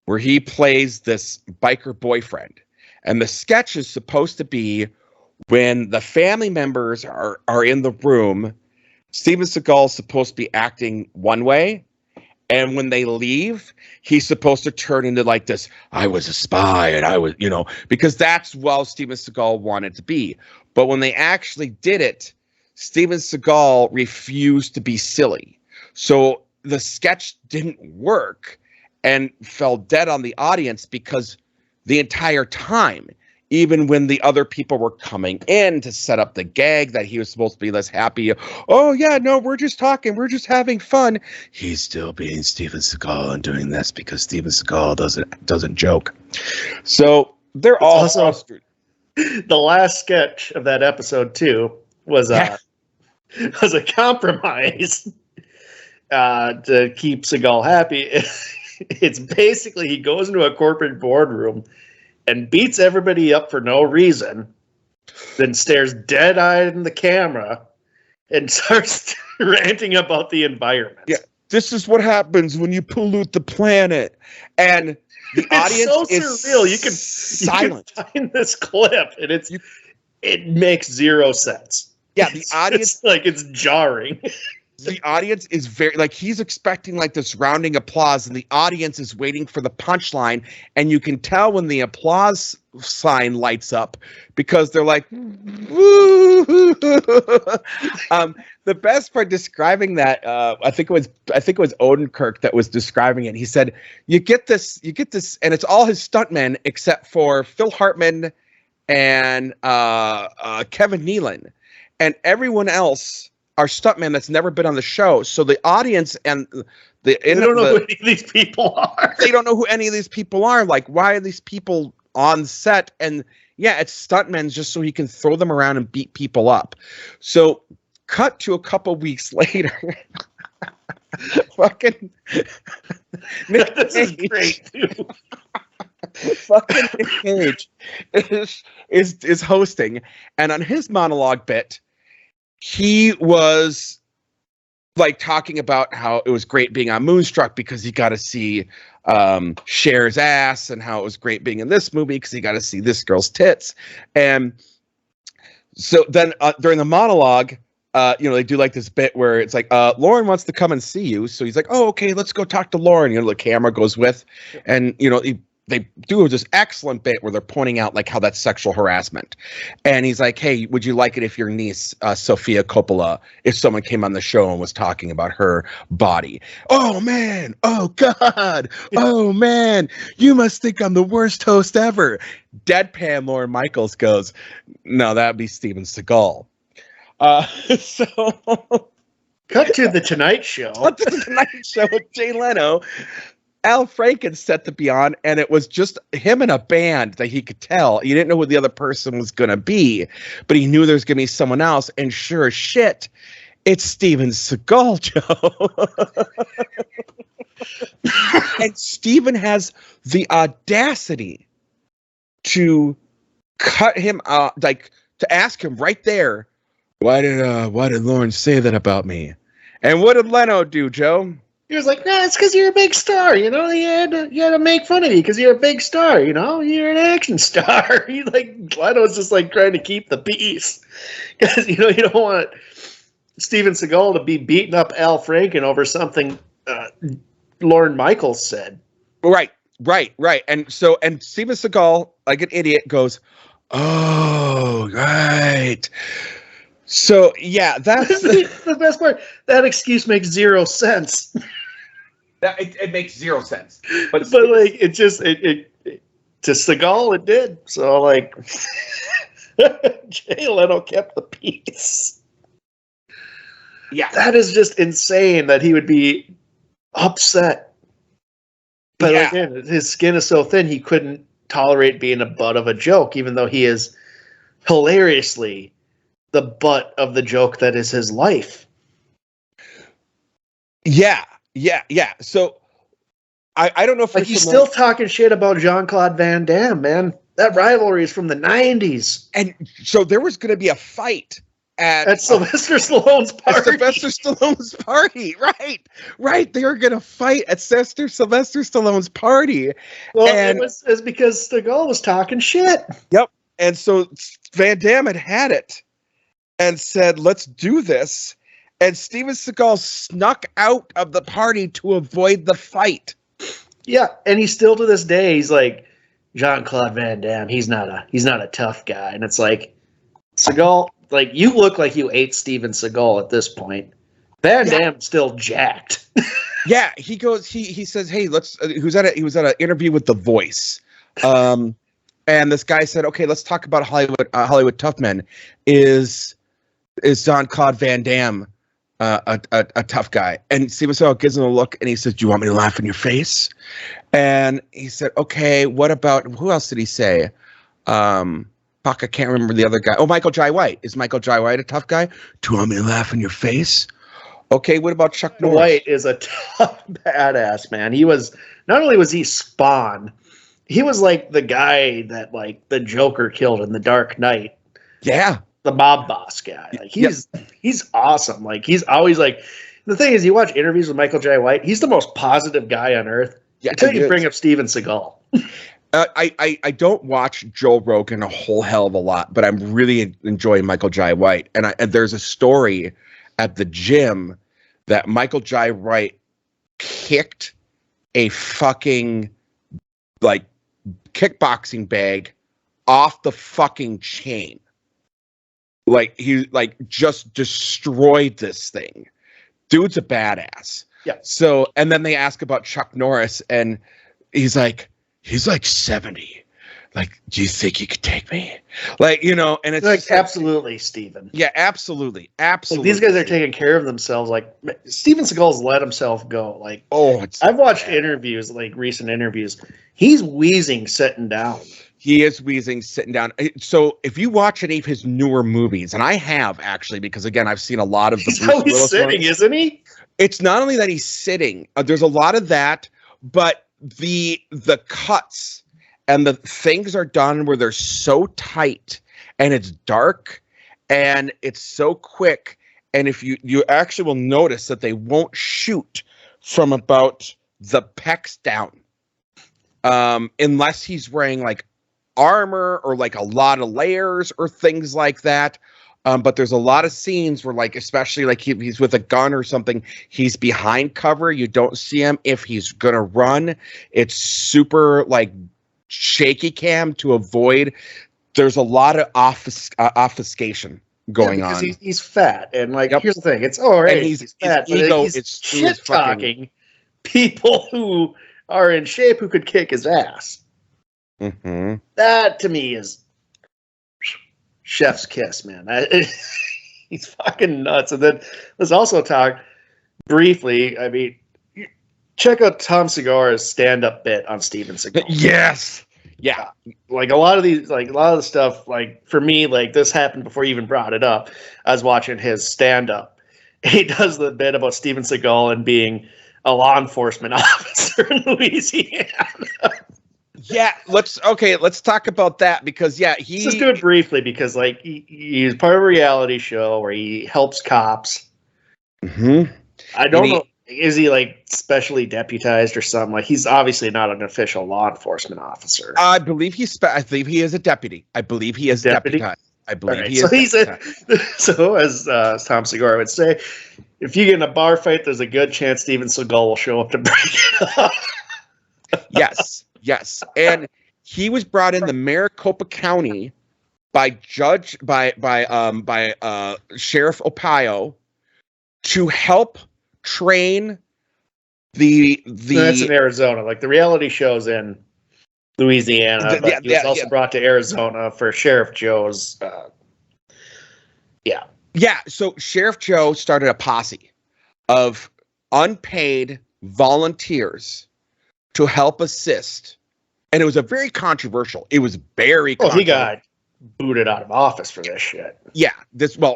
where he plays this biker boyfriend. And the sketch is supposed to be when the family members are in the room, Steven Seagal is supposed to be acting one way. And when they leave, he's supposed to turn into like this, I was a spy and I was, because that's what Steven Seagal wanted to be. But when they actually did it, Steven Seagal refused to be silly. So the sketch didn't work and fell dead on the audience, because the entire time, even when the other people were coming in to set up the gag that he was supposed to be less happy, oh yeah, no, we're just talking, we're just having fun, he's still being Steven Seagal and doing this because Steven Seagal doesn't joke. So they're all also the last sketch of that episode too was a compromise to keep Seagal happy. It's basically he goes into a corporate boardroom and beats everybody up for no reason, then stares dead-eyed in the camera and starts ranting about the environment. Yeah, this is what happens when you pollute the planet. And The audience so is surreal. You can silent. find this clip, and it makes zero sense. Yeah, the audience, it's jarring. the audience is very like he's expecting like this rounding applause, and the audience is waiting for the punchline, and you can tell when the applause sign lights up because they're like, woo. The best part describing that, I think it was Odenkirk that was describing it. He said, you get this, and it's all his stuntmen except for Phil Hartman and Kevin Nealon, and everyone else are stuntmen that's never been on the show. So the audience and they don't know who any of these people are. They don't know who any of these people are. Like, why are these people on set? And yeah, it's stuntmen just so he can throw them around and beat people up. So cut to a couple weeks later. Fucking this is great too. Fucking Nick Cage is hosting, and on his monologue bit, he was like talking about how it was great being on Moonstruck because he got to see Cher's ass, and how it was great being in this movie because he got to see this girl's tits. And so then during the monologue, they do like this bit where it's like, Lauren wants to come and see you. So he's like, oh, okay, let's go talk to Lauren. The camera goes with, and, they do this excellent bit where they're pointing out like how that's sexual harassment. And he's like, hey, would you like it if your niece, Sofia Coppola, if someone came on the show and was talking about her body? Oh man. Oh God. Oh man. You must think I'm the worst host ever. Deadpan Lorne Michaels goes, no, that'd be Steven Seagal. So cut to the Tonight Show. Cut to the Tonight Show with Jay Leno. Al Franken set to be on, and it was just him and a band that he could tell. He didn't know who the other person was going to be, but he knew there was going to be someone else. And sure as shit, it's Steven Seagal, Joe. And Steven has the audacity to cut him out, like to ask him right there, why did Lauren say that about me? And what did Leno do, Joe? He was like, nah, it's because you're a big star, You had to make fun of you because you're a big star, You're an action star. Leno's just like trying to keep the peace because you don't want Steven Seagal to be beating up Al Franken over something Lorne Michaels said. Right. And Steven Seagal, like an idiot, goes, oh, right. So yeah, that's the best part. That excuse makes zero sense. It makes zero sense. But it to Seagal it did. So Jay Leno kept the peace. Yeah, that is just insane that he would be upset. But again, his skin is so thin he couldn't tolerate being a butt of a joke, even though he is hilariously the butt of the joke that is his life. Yeah. So I don't know if he's still talking shit about Jean-Claude Van Damme, man. That rivalry is from the 90s. And so there was going to be a fight at Sylvester Stallone's party. Right. They were going to fight at Sylvester Stallone's party. Well, it was because Seagal was talking shit. Yep. And so Van Damme had it and said, let's do this. And Steven Seagal snuck out of the party to avoid the fight. Yeah, and he's still to this day, he's like, Jean-Claude Van Damme, he's not a tough guy. And it's like, Seagal, you look like you ate Steven Seagal at this point. Van Damme's still jacked. Yeah, he goes, he says, hey, he was at an interview with The Voice. And this guy said, okay, let's talk about Hollywood Tough Men. Is Jean-Claude Van Damme a tough guy? And Steven Seagal gives him a look and he says, do you want me to laugh in your face? And he said, okay, what about, who else did he say? Fuck, I can't remember the other guy. Oh, Michael Jai White. Is Michael Jai White a tough guy? Do you want me to laugh in your face? Okay, what about Chuck Norris? White is a tough badass, man. Not only was he Spawn, he was like the guy that the Joker killed in The Dark Knight. Yeah. The mob boss guy. He's awesome. He's always the thing is, you watch interviews with Michael Jai White, he's the most positive guy on earth. Yeah, Until you it bring is. up Steven Seagal. I don't watch Joe Rogan a whole hell of a lot, but I'm really enjoying Michael Jai White. And there's a story at the gym that Michael Jai White kicked a fucking like kickboxing bag off the fucking chain. Like he like just destroyed this thing. Dude's a badass. Yeah. So, and then they ask about Chuck Norris, and he's like 70. Like, do you think you could take me? Like, you know, and it's Like, just like, absolutely, Steven. yeah, absolutely. Like, these guys are taking care of themselves. Like, Steven Seagal's let himself go. Like, I've watched interviews, like recent interviews. He's wheezing sitting down. He is wheezing sitting down. So if you watch any of his newer movies, and I have actually, because again, I've seen a lot of the He's always sitting, isn't he? It's not only that he's sitting. There's a lot of that, but the cuts and the things are done where they're so tight and it's dark and it's so quick. And if you actually will notice that they won't shoot from about the pecs down, unless he's wearing like armor or like a lot of layers or things like that. But there's a lot of scenes where, like, especially like he's with a gun or something, he's behind cover. You don't see him. If he's gonna run, it's super like shaky cam to avoid. There's a lot of obfuscation going on. He's fat, and like here's the thing: it's all right. And he's fat, his ego but he's is shit talking people who are in shape who could kick his ass. Mm-hmm. That to me is chef's kiss, man. He's fucking nuts. And then let's also talk briefly. I mean, check out Tom Segura's stand-up bit on Steven Seagal. Yes. Yeah. Like a lot of the stuff, like for me, like this happened before you even brought it up. I was watching his stand-up. He does the bit about Steven Seagal and being a law enforcement officer in Louisiana. Yeah, let's talk about that because let's just do it briefly because like he's part of a reality show where he helps cops. Mm-hmm. I don't know, is he like specially deputized or something? Like he's obviously not an official law enforcement officer. I believe he is a deputy. I believe he is Deputy? deputized. I believe Right, he so is. So as Tom Segura would say, if you get in a bar fight, there's a good chance Steven Seagal will show up to break it up. Yes, and he was brought in the Maricopa County by Sheriff Opio to help train the. That's in Arizona. Like the reality show's in Louisiana, but he was also brought to Arizona for Sheriff Joe's. Yeah. So Sheriff Joe started a posse of unpaid volunteers to help assist. And it was a very controversial. It was very controversial. He got booted out of office for this shit. Yeah.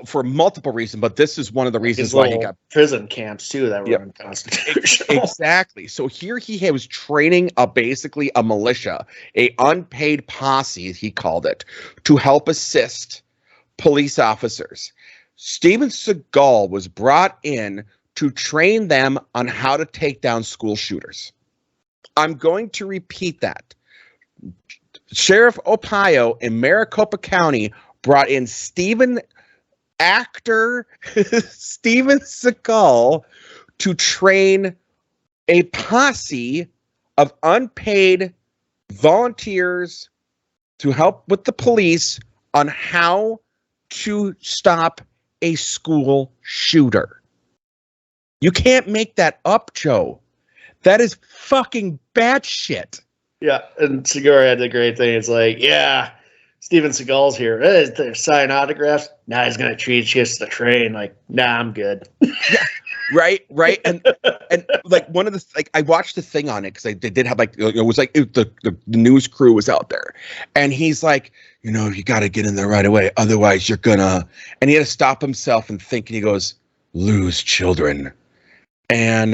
For multiple reasons, but this is one of the reasons why he got prison camps too that were unconstitutional. Exactly. So here he was training basically a militia, a unpaid posse, he called it, to help assist police officers. Steven Seagal was brought in to train them on how to take down school shooters. I'm going to repeat that. Sheriff Opio in Maricopa County brought in Steven Seagal to train a posse of unpaid volunteers to help with the police on how to stop a school shooter. You can't make that up, Joe. That is fucking bad shit. Yeah, and Segura had the great thing. It's like, yeah, Steven Seagal's here. They're signing autographs. Nah, he's gonna treat you to the train. Like, nah, I'm good. Yeah, right, and like one of the I watched the thing on it because they did have like it was like the news crew was out there, and he's like, you got to get in there right away, otherwise you're gonna. And he had to stop himself and think, and he goes, lose children, and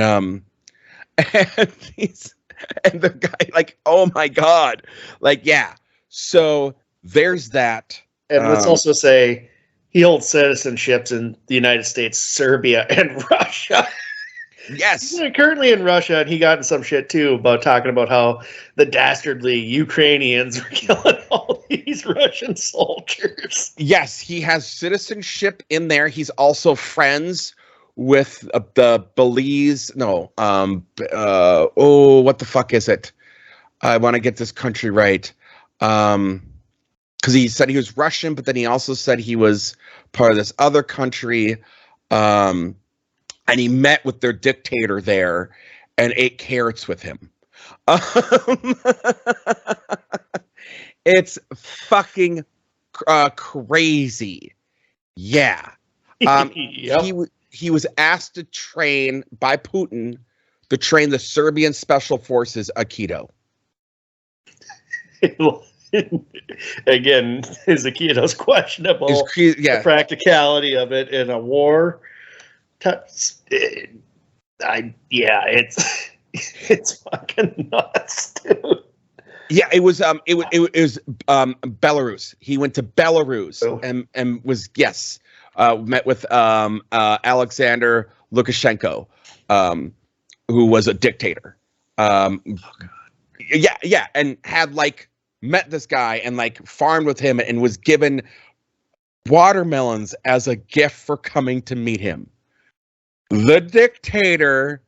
and the guy like, oh my god, like yeah. So there's that. And let's also say he holds citizenships in the United States, Serbia, and Russia. Yes. He's currently in Russia, and he got in some shit too about talking about how the dastardly Ukrainians are killing all these Russian soldiers. Yes, he has citizenship in there. He's also friends with the Belize. No, what the fuck is it? I want to get this country right. Because he said he was Russian, but then he also said he was part of this other country. And he met with their dictator there and ate carrots with him. It's fucking crazy. Yeah. Yep. He was asked to train by Putin to train the Serbian Special Forces Aikido. Again, his Aikido's questionable. The practicality of it in a war. It's fucking nuts, dude. Yeah, it was Belarus. He went to Belarus and was met with Alexander Lukashenko, who was a dictator. And had met this guy and farmed with him and was given watermelons as a gift for coming to meet him. The dictator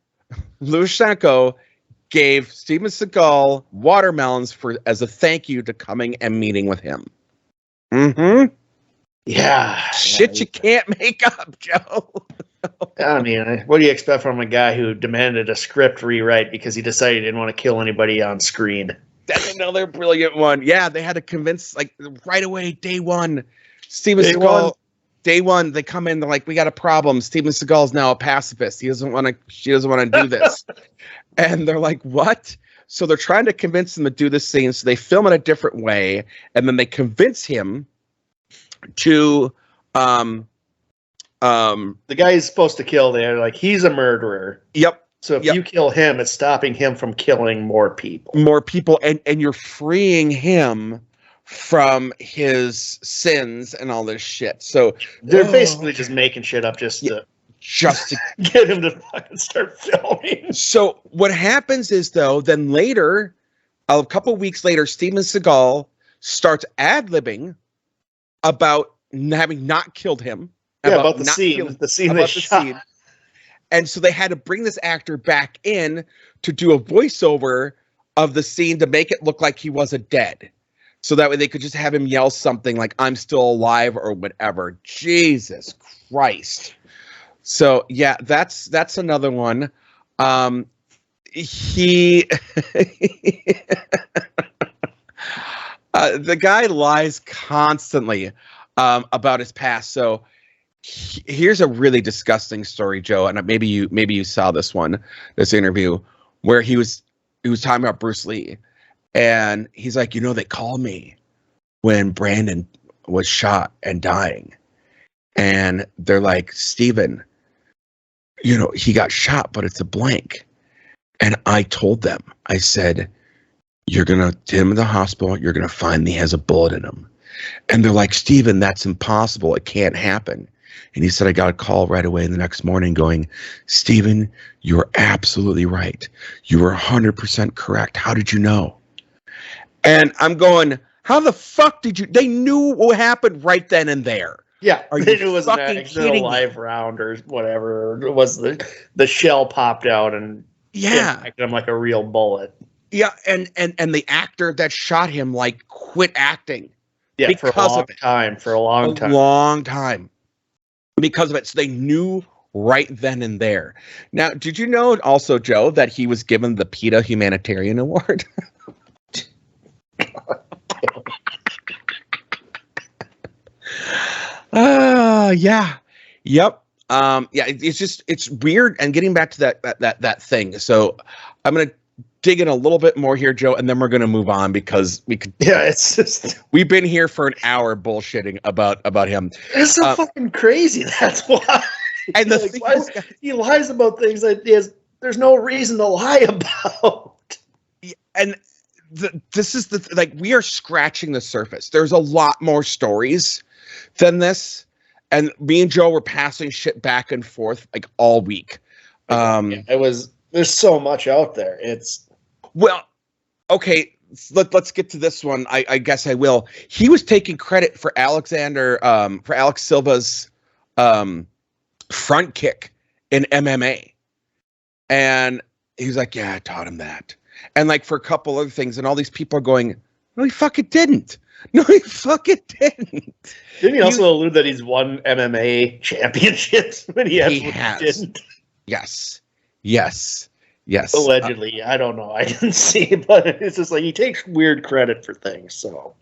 Lukashenko gave Steven Seagal watermelons as a thank you to coming and meeting with him. Mm-hmm. Yeah. Shit you can't make up, Joe. I mean, what do you expect from a guy who demanded a script rewrite because he decided he didn't want to kill anybody on screen? That's another brilliant one. Yeah, they had to convince right away, day one. Steven Seagal, day one, they come in, they're like, we got a problem. Steven Seagal's now a pacifist. She doesn't want to do this. And they're like, what? So they're trying to convince him to do this scene. So they film it a different way. And then they convince him to the guy he's supposed to kill there, he's a murderer. Yep. So if you kill him, it's stopping him from killing more people. And you're freeing him from his sins and all this shit. So they're basically just making shit up just to get him to fucking start filming. So what happens is, though, then later, a couple weeks later, Steven Seagal starts ad-libbing about having not killed him. About the scene. The scene they shot. And so they had to bring this actor back in to do a voiceover of the scene to make it look like he wasn't dead. So that way they could just have him yell something like, I'm still alive or whatever. Jesus Christ. So, yeah, that's another one. The guy lies constantly about his past. So here's a really disgusting story, Joe, and maybe you saw this interview where he was talking about Bruce Lee, and he's like, they called me when Brandon was shot and dying, and they're like, Steven, he got shot, but it's a blank. And I told them, I said, you're gonna take him to the hospital, you're gonna find he has a bullet in him. And they're like, Steven, that's impossible, it can't happen. And he said, I got a call right away the next morning going, Steven, you were absolutely right. You were 100% correct. How did you know? And I'm going, how the fuck did you? They knew what happened right then and there. Yeah, they knew it was an accidental live round or whatever. It was the shell popped out and impacted him like a real bullet. Yeah, and the actor that shot him quit acting. Yeah, for a long time. Because of it. So they knew right then and there. Now, did you know also, Joe, that he was given the PETA Humanitarian Award? Yeah. Yep. It's weird. And getting back to that thing. So I'm going to dig in a little bit more here, Joe, and then we're going to move on because we could. Yeah, it's just we've been here for an hour bullshitting about him. It's so fucking crazy. That's why. And the thing is, he lies about things that there's no reason to lie about. And this is we are scratching the surface. There's a lot more stories than this, and me and Joe were passing shit back and forth all week. It was. There's so much out there. It's well, okay. Let's get to this one. I guess I will. He was taking credit for Alex Silva's front kick in MMA, and he's like, "Yeah, I taught him that." And like for a couple other things, and all these people are going, "No, he fucking didn't. No, he fucking didn't." Didn't he also allude that he's won MMA championships, but he has. didn't? Yes. Yes. Yes. Allegedly. I don't know. I didn't see, but it's just like he takes weird credit for things. So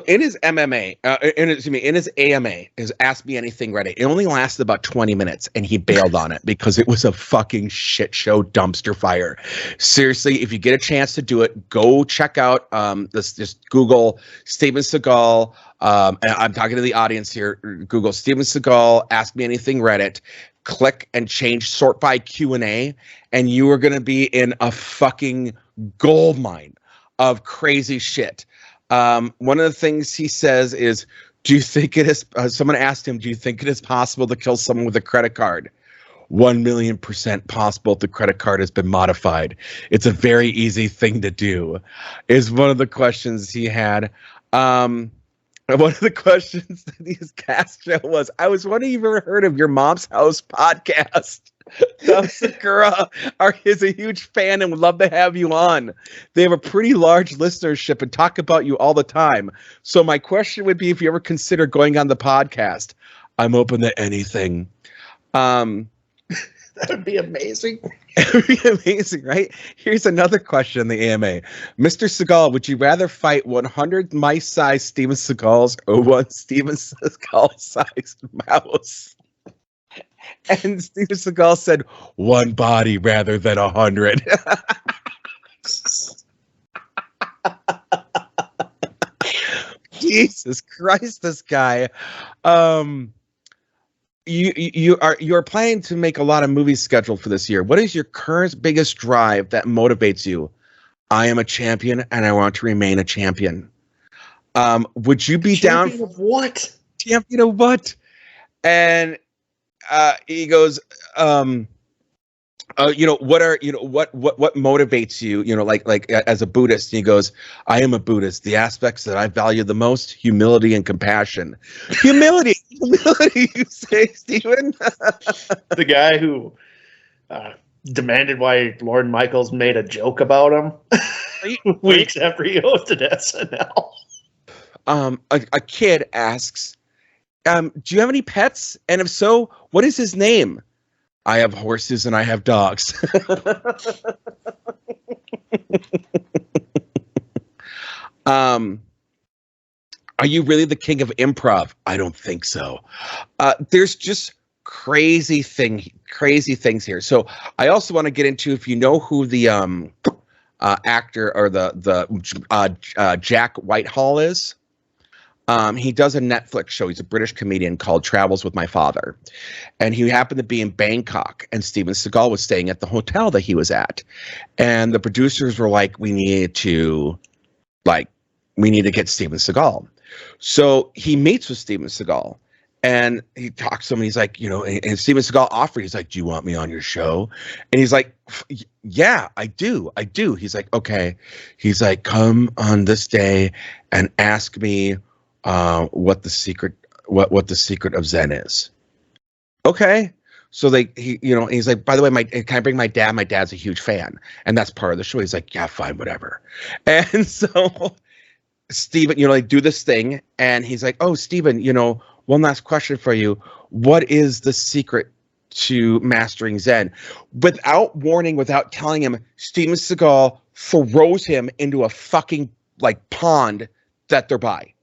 in his MMA, in his AMA, his Ask Me Anything Reddit, it only lasted about 20 minutes, and he bailed on it because it was a fucking shit show dumpster fire. Seriously, if you get a chance to do it, go check out this. Just Google Steven Seagal. And I'm talking to the audience here. Google Steven Seagal, Ask Me Anything Reddit. Click and change sort by Q&A, and you are going to be in a fucking gold mine of crazy shit. One of the things he says is, do you think it is, someone asked him, do you think it is possible to kill someone with a credit card? 1,000,000% possible if the credit card has been modified. It's a very easy thing to do, is one of the questions he had. One of the questions that his cast show was, I was wondering if you've ever heard of Your Mom's House podcast. Tom Segura is a huge fan and would love to have you on. They have a pretty large listenership and talk about you all the time. So my question would be if you ever consider going on the podcast. I'm open to anything. That would be amazing. It would be amazing, right? Here's another question in the AMA. Mr. Seagal, would you rather fight 100 mice-sized Steven Seagals or one Steven Seagal-sized mouse? And Steven Seagal said, one body rather than 100. Jesus Christ, this guy. You are planning to make a lot of movies scheduled for this year. What is your current biggest drive that motivates you? I am a champion and I want to remain a champion. Would you be champion down? Of what? Champion of what? And he goes, what motivates you, like as a Buddhist? And he goes, I am a Buddhist. The aspects that I value the most, humility and compassion. Humility, you say, Stephen? The guy who demanded why Lorne Michaels made a joke about him weeks after he hosted SNL. A kid asks, do you have any pets? And if so, what is his name? I have horses and I have dogs. Are you really the king of improv? I don't think so. There's just crazy things here. So I also want to get into, if you know who the actor or the Jack Whitehall is. He does a Netflix show. He's a British comedian called Travels with My Father. And he happened to be in Bangkok, and Steven Seagal was staying at the hotel that he was at. And the producers were like, we need to get Steven Seagal. So he meets with Steven Seagal, and he talks to him, and he's like, and Steven Seagal offered, he's like, do you want me on your show? And he's like, yeah, I do. He's like, okay. He's like, come on this day and ask me what the secret of Zen is. Okay. So he's like, by the way, can I bring my dad? My dad's a huge fan. And that's part of the show. He's like, yeah, fine, whatever. And so Steven, do this thing. And he's like, oh, Steven, one last question for you. What is the secret to mastering Zen? Without warning, without telling him, Steven Seagal throws him into a fucking pond that they're by.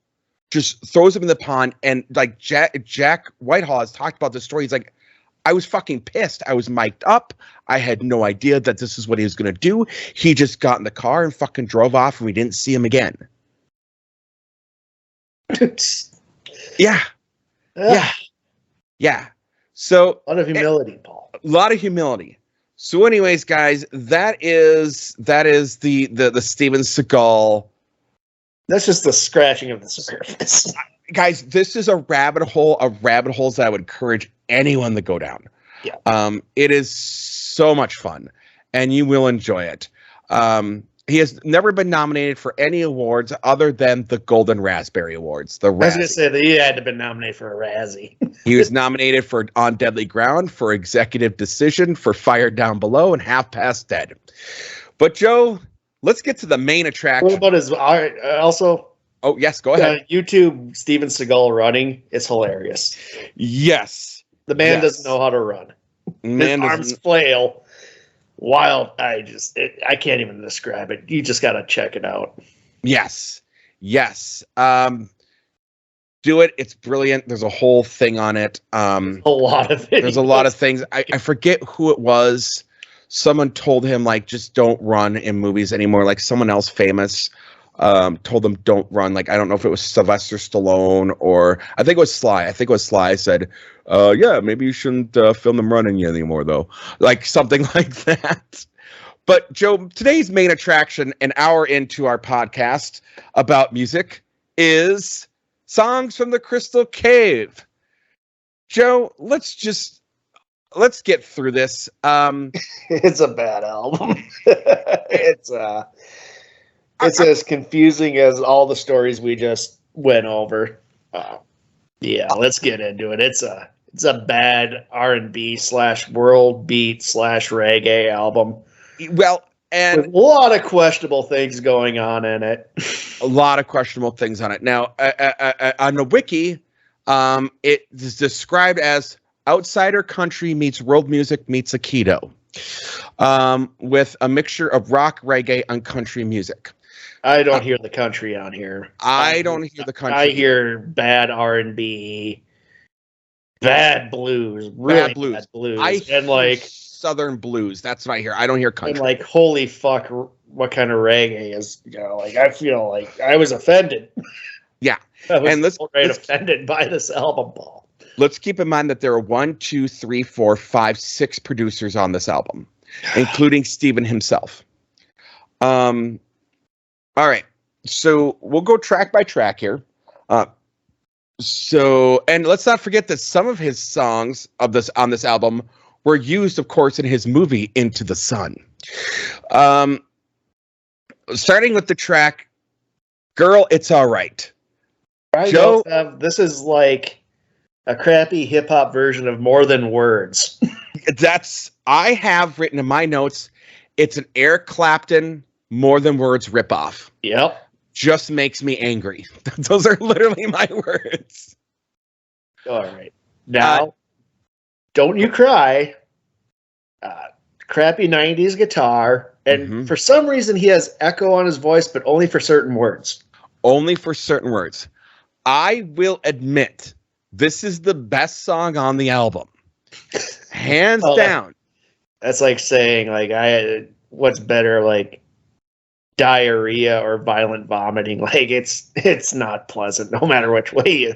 Just throws him in the pond, and Jack Whitehall has talked about this story. He's like, I was fucking pissed. I was mic'd up. I had no idea that this is what he was going to do. He just got in the car and fucking drove off, and we didn't see him again. Yeah. So a lot of humility, Paul. A lot of humility. So anyways, guys, that is the Steven Seagal. That's just the scratching of the surface. Guys, this is a rabbit hole of rabbit holes that I would encourage anyone to go down. It is so much fun, and you will enjoy it. He has never been nominated for any awards other than the Golden Raspberry Awards. The Razzie. I was going to say that he had to been nominated for a Razzie. He was nominated for On Deadly Ground, for Executive Decision, for Fire Down Below, and Half Past Dead. But Joe, let's get to the main attraction. What about his also? Oh yes, go ahead. YouTube Steven Seagal running. It's hilarious. Yes, the man doesn't know how to run. His arms flail. Wild. I can't even describe it. You just got to check it out. Yes. Do it. It's brilliant. There's a whole thing on it. A lot of it. There's a lot of things. I forget who it was. Someone told him, like, just don't run in movies anymore. Like, someone else famous told them don't run. Like, I don't know if it was Sylvester Stallone or I think it was Sly. Sly said, yeah, maybe you shouldn't film them running anymore, though. Like, something like that. But, Joe, today's main attraction, an hour into our podcast about music, is Songs from the Crystal Cave. Joe, let's get through this. It's a bad album. It's as confusing as all the stories we just went over. Yeah, let's get into it. It's a bad R&B / world beat / reggae album. Well, and with a lot of questionable things going on in it. A lot of questionable things on it. Now, on the wiki, it is described as outsider country meets world music meets Aikido, with a mixture of rock, reggae, and country music. I don't hear the country on here. I don't hear the country. I hear bad R&B, bad blues, really bad blues, and like Southern blues. That's what I hear. I don't hear country. And like, holy fuck, what kind of reggae is? Like I feel like I was offended. Yeah, I was offended by this album, Paul. Let's keep in mind that there are 1, 2, 3, 4, 5, 6 producers on this album, including Steven himself. All right, so we'll go track by track here. And let's not forget that some of his songs on this album were used, of course, in his movie Into the Sun. Starting with the track "Girl, It's All Right." Joe, this is like a crappy hip hop version of More Than Words. I have written in my notes, it's an Eric Clapton More Than Words ripoff. Yep. Just makes me angry. Those are literally my words. All right. Now, Don't You Cry. Crappy 90s guitar. And for some reason, he has echo on his voice, but only for certain words. Only for certain words. I will admit, this is the best song on the album. Hands down. That's like saying, like, what's better, like, diarrhea or violent vomiting? Like, it's not pleasant, no matter which way you.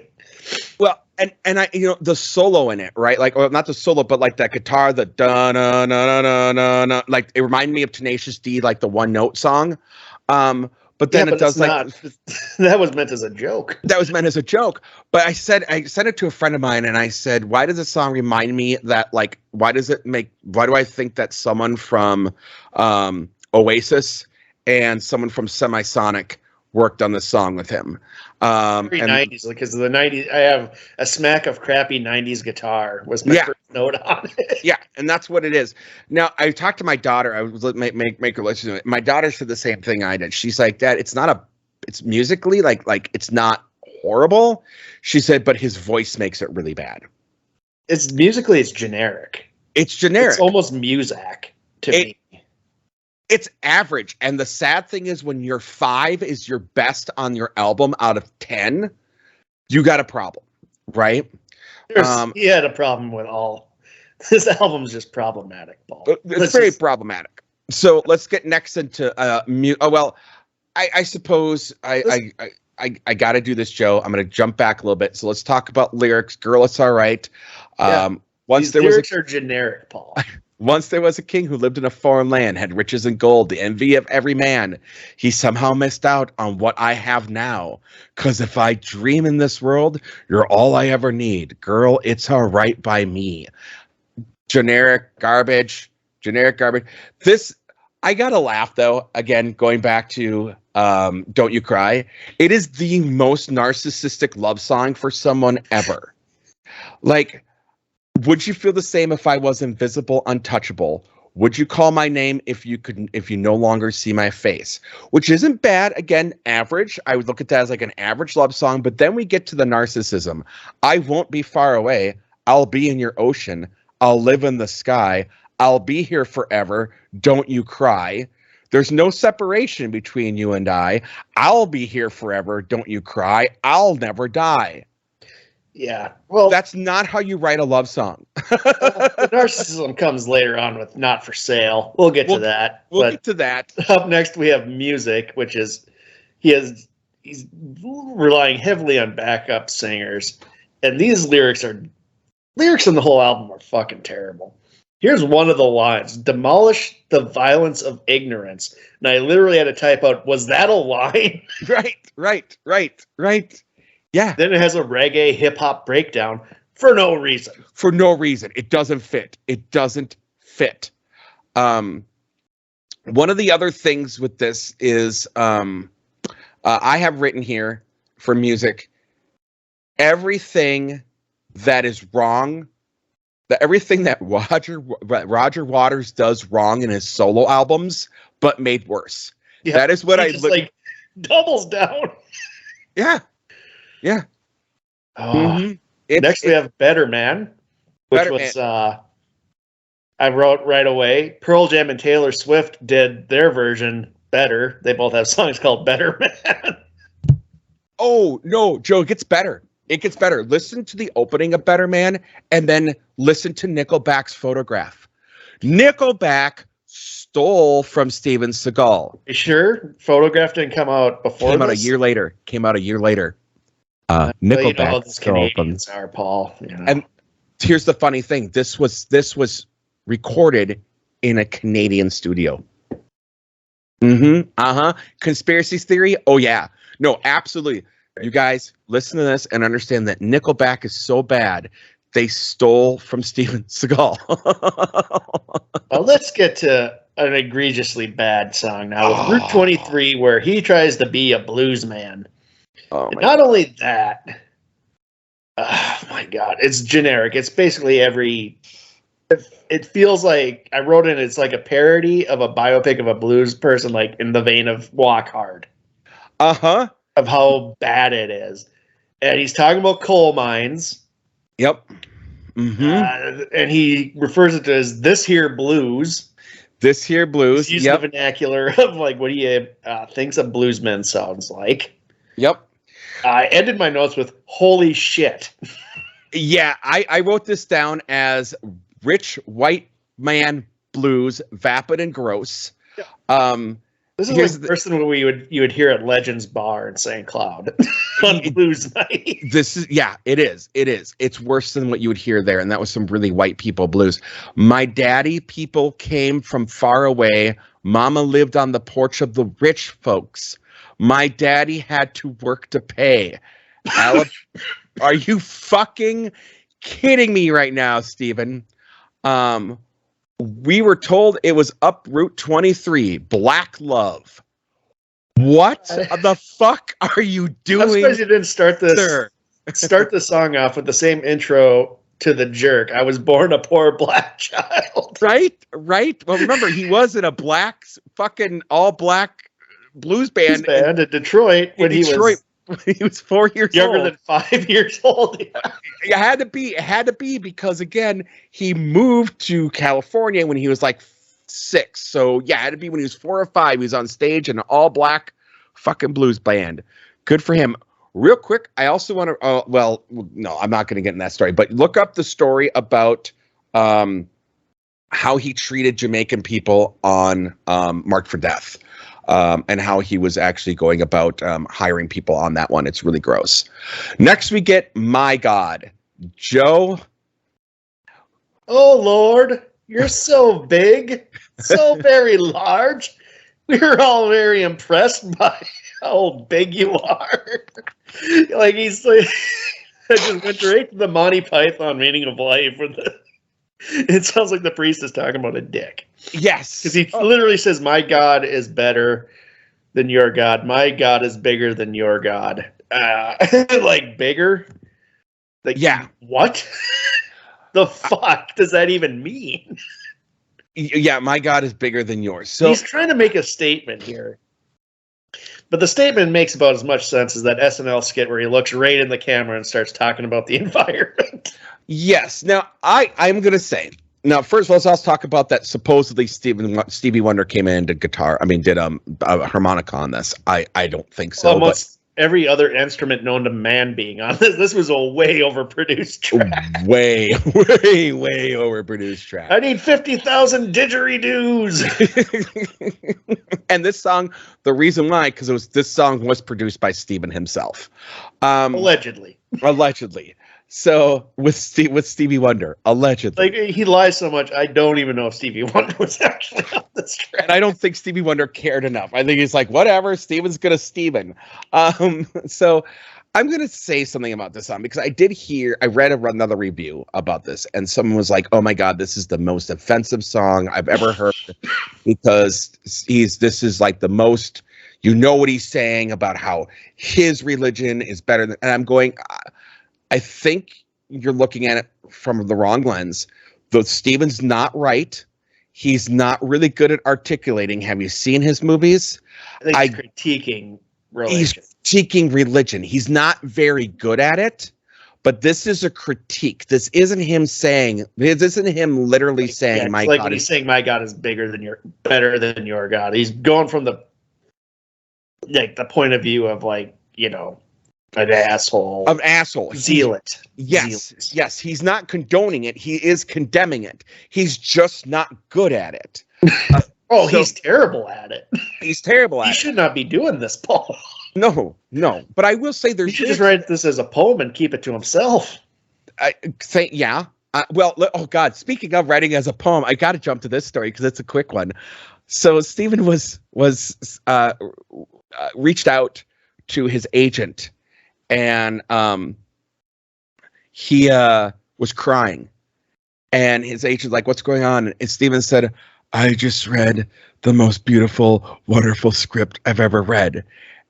Well, and I, the solo in it, right? Like, well, not the solo, but like that guitar, the da na na na na na, like it reminded me of Tenacious D, like the one note song. But then it does that was meant as a joke. That was meant as a joke. But I sent it to a friend of mine and I said, why does this song remind me that, like, why do I think that someone from Oasis and someone from Semisonic worked on this song with him? Very 90s, because the 90s, I have a smack of crappy 90s guitar was my first note on it. Yeah, and that's what it is. Now, I talked to my daughter. I was make her listen to it. My daughter said the same thing I did. She's like, Dad, it's musically like it's not horrible. She said, but his voice makes it really bad. It's generic. It's generic. It's almost Muzak to me. It's average. And the sad thing is, when your 5 is your best on your album out of 10, you got a problem, right? He had a problem with all. This album's just problematic, Paul. It's very problematic. So let's get next into I suppose I got to do this, Joe. I'm going to jump back a little bit. So let's talk about lyrics. "Girl, It's All Right." These lyrics are generic, Paul. Once there was a king who lived in a foreign land, had riches and gold, the envy of every man. He somehow missed out on what I have now. 'Cause if I dream in this world, you're all I ever need. Girl, it's all right by me. generic garbage. This, I gotta laugh though. Again, going back to Don't You Cry. It is the most narcissistic love song for someone ever. Like, would you feel the same if I was invisible, untouchable? Would you call my name if you no longer see my face? Which isn't bad. Again, average. I would look at that as like an average love song, but then we get to the narcissism. I won't be far away. I'll be in your ocean. I'll live in the sky. I'll be here forever. Don't you cry. There's no separation between you and I. I'll be here forever. Don't you cry. I'll never die. Yeah. Well, that's not how you write a love song. The narcissism comes later on with Not For Sale. We'll get to that. We'll get to that. Up next, we have Music, which is he's relying heavily on backup singers. And these lyrics in the whole album are fucking terrible. Here's one of the lines: demolish the violence of ignorance. And I literally had to type out, was that a line? Right. Yeah. Then it has a reggae hip hop breakdown for no reason. It doesn't fit. One of the other things with this is I have written here for Music, everything that is wrong, everything that Roger Waters does wrong in his solo albums, but made worse. Yeah, that is what I look like. Doubles down. Yeah. Oh. Next, we have Better Man, which I wrote right away. Pearl Jam and Taylor Swift did their version better. They both have songs called Better Man. Oh no, Joe, it gets better. Listen to the opening of Better Man and then listen to Nickelback's Photograph. Nickelback stole from Steven Seagal. You sure? Photograph didn't come out before Came out a year later. Nickelback. How these Canadians are, Paul. You know. And here's the funny thing. This was recorded in a Canadian studio. Conspiracy theory? Oh, yeah. No, absolutely. You guys, listen to this and understand that Nickelback is so bad, they stole from Steven Seagal. Well, let's get to an egregiously bad song now. With Route 23, where he tries to be a blues man. Not only that, oh my God, it's generic. It's basically it feels like, I wrote in, it's like a parody of a biopic of a blues person, like in the vein of Walk Hard. Of how bad it is. And he's talking about coal mines. Yep. And he refers it to as this here blues. He's using the vernacular of like what he thinks a bluesman sounds like. Yep. I ended my notes with holy shit. Yeah, I wrote this down as rich white man blues, vapid and gross. This is like the person who you would hear at Legends Bar in St. Cloud on blues night. It is. It's worse than what you would hear there, and that was some really white people blues. My daddy people came from far away. Mama lived on the porch of the rich folks. My daddy had to work to pay. Are you fucking kidding me right now, Steven? We were told it was up Route 23, Black Love. What the fuck are you doing? I'm surprised you didn't start the song off with the same intro to The Jerk. I was born a poor black child. Right. Well, remember, he was in a fucking all black blues band in Detroit when he was 4 years younger old. Than 5 years old. Yeah. It had to be because, again, he moved to California when he was like 6. So yeah, it had to be when he was 4 or 5. He was on stage in an all black fucking blues band. Good for him. Real quick, I also want to no, I'm not going to get in that story, but look up the story about how he treated Jamaican people on Marked for Death. And how he was actually going about hiring people on that one. It's really gross. Next, we get My God. Joe. Oh, Lord, you're so big, so very large. We were all very impressed by how big you are. Like, he's like, I just went straight to the Monty Python meaning of life with It sounds like the priest is talking about a dick. Yes. Because he literally says, my God is better than your God. My God is bigger than your God. Like bigger? Like, yeah. What? The fuck does that even mean? Yeah, my God is bigger than yours. So he's trying to make a statement here. But the statement makes about as much sense as that SNL skit where he looks right in the camera and starts talking about the environment. Yes. Now, I'm going to say, now, first of all, let's talk about that supposedly Stevie Wonder came in and did guitar. I mean, did a harmonica on this. I don't think so. Almost every other instrument known to man being on this. This was a way overproduced track. Way overproduced track. I need 50,000 didgeridoos. And this song, the reason why, because this song was produced by Steven himself. Allegedly. So with Stevie Wonder, allegedly. Like, he lies so much, I don't even know if Stevie Wonder was actually on this track. And I don't think Stevie Wonder cared enough. I think he's like, whatever, Steven's gonna Steven. So I'm gonna say something about this song because I read another review about this, and someone was like, oh my God, this is the most offensive song I've ever heard because this is like the most, what he's saying about how his religion is better than, and I'm going, I think you're looking at it from the wrong lens. Though Steven's not right. He's not really good at articulating. Have you seen his movies? I think he's critiquing religion. He's critiquing religion. He's not very good at it, but this is a critique. This isn't him literally saying, my like God when he's saying my God is better than your God. He's going from the point of view of an asshole. Zealot. Yes. He's not condoning it. He is condemning it. He's just not good at it. He's terrible at it. He's terrible at it. He should not be doing this, Paul. No. But I will say He should just write this as a poem and keep it to himself. Yeah. Oh God, speaking of writing as a poem, I got to jump to this story because it's a quick one. So Stephen was reached out to his agent. And he was crying. And his agent's like, what's going on? And Steven said, I just read the most beautiful, wonderful script I've ever read.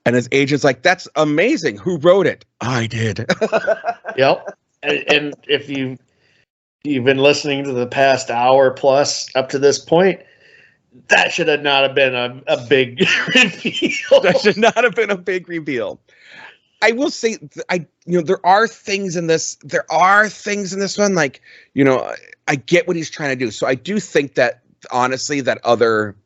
And his agent's like, that's amazing. Who wrote it? I did. Yep. And if you've been listening to the past hour plus up to this point, that should not have been a big reveal. That should not have been a big reveal. I will say, there are things in this. There are things in this one, I get what he's trying to do. So I do think that honestly, that other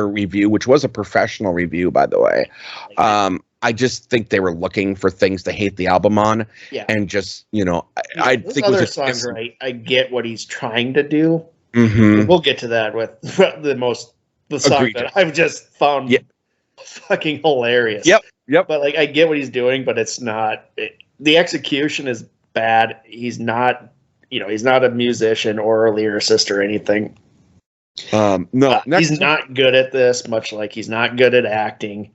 review, which was a professional review, by the way, I just think they were looking for things to hate the album on, and just I think other songs. Right, I get what he's trying to do. Mm-hmm. We'll get to that with the song Agreed. that I've just found fucking hilarious. Yep. But I get what he's doing, but it's not. The execution is bad. He's not, he's not a musician or a lyricist or anything. No, he's not good at this. Much like he's not good at acting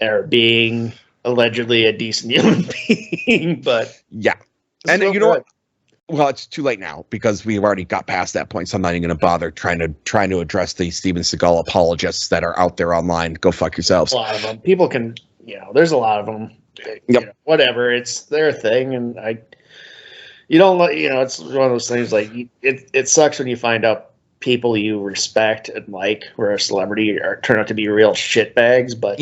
or being allegedly a decent human being. But and you know what? Well, it's too late now because we've already got past that point. So I'm not even going to bother trying to address the Steven Seagal apologists that are out there online. Go fuck yourselves. A lot of them. People can. There's a lot of them. Whatever, it's their thing, and it's one of those things. Like it sucks when you find out people you respect and like, where a celebrity turn out to be real shitbags. But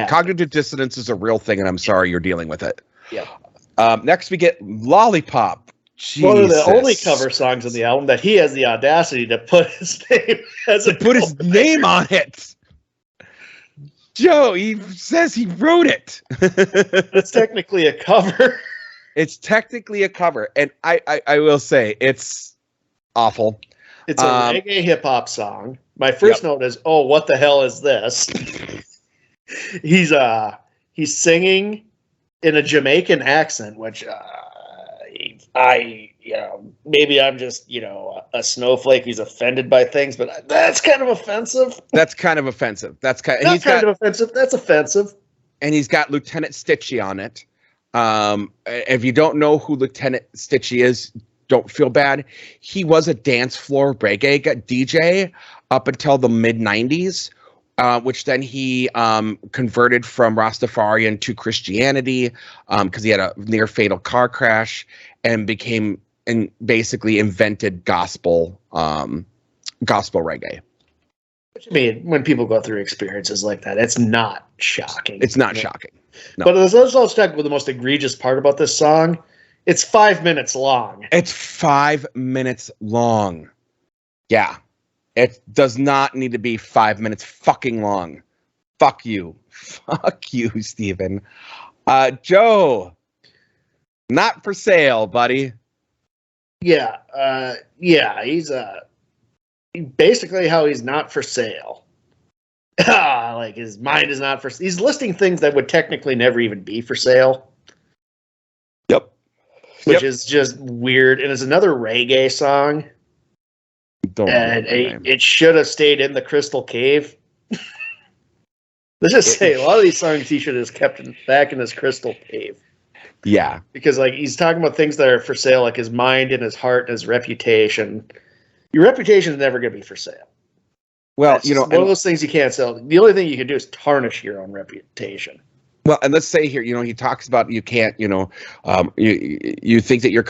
cognitive dissonance is a real thing, and I'm sorry you're dealing with it. Yeah. Next we get Lollipop. Jesus. One of the only cover songs on the album that he has the audacity to put his name on it. Joe, he says he wrote it. It's technically a cover. It's technically a cover, and I will say it's awful. It's a reggae hip hop song. My first note is, oh, what the hell is this? He's singing in a Jamaican accent, which maybe I'm just, a snowflake who's offended by things, but that's kind of offensive. That's offensive. That's offensive. And he's got Lieutenant Stitchie on it. If you don't know who Lieutenant Stitchie is, don't feel bad. He was a dance floor reggae DJ up until the mid 90s, which then he converted from Rastafarian to Christianity because he had a near fatal car crash and basically invented gospel reggae. I mean, when people go through experiences like that, it's not shocking. It's not shocking. No. But let's also talk about the most egregious part about this song. It's 5 minutes long. It's 5 minutes long. Yeah. It does not need to be 5 minutes fucking long. Fuck you. Fuck you, Steven. Joe. Not for sale, buddy. Yeah. He's basically how he's not for sale. Like his mind is not for. He's listing things that would technically never even be for sale. Yep. Which is just weird, and it's another reggae song. It should have stayed in the Crystal Cave. Let's just say a lot of these songs he should have kept back in his Crystal Cave. Yeah, because like he's talking about things that are for sale, like his mind and his heart and his reputation. Your reputation is never going to be for sale. Well, one of those things you can't sell. The only thing you can do is tarnish your own reputation. Well, and let's say here, he talks about you can't, you think that your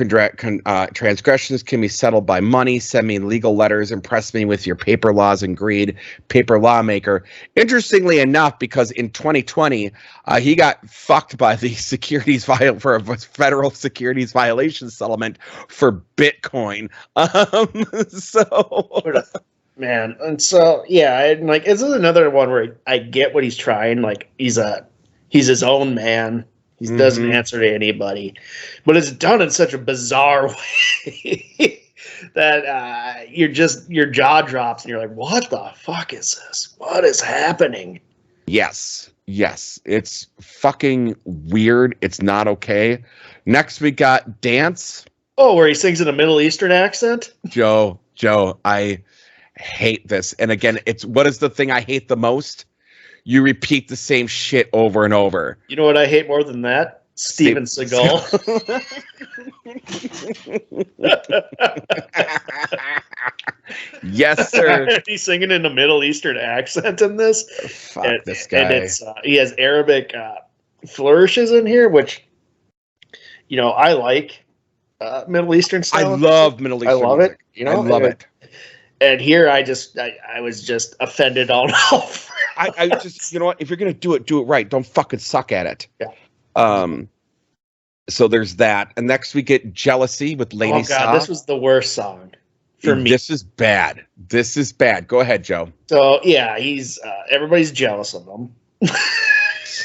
transgressions can be settled by money. Send me legal letters. Impress me with your paper laws and greed. Paper lawmaker. Interestingly enough, because in 2020, he got fucked by the for a federal securities violation settlement for Bitcoin. Man, and so and like this is another one where I get what he's trying. Like he's his own man. He doesn't answer to anybody, but it's done in such a bizarre way that your jaw drops and you're like, "What the fuck is this? What is happening?" Yes, it's fucking weird. It's not okay. Next we got Dance. Oh, where he sings in a Middle Eastern accent. Joe, I hate this. And again, what is the thing I hate the most? You repeat the same shit over and over. You know what I hate more than that? Steven Seagal. Yes, sir. He's singing in a Middle Eastern accent in this. Fuck this guy. And he has Arabic flourishes in here, which, I like Middle Eastern style. I love Middle Eastern music. I love it. And here I was just offended all over. I just, if you're going to do it right. Don't fucking suck at it. Yeah. So there's that. And next we get Jealousy with Lady Saw. Oh God, this was the worst song for me. This is bad. Go ahead, Joe. So yeah, he's everybody's jealous of him.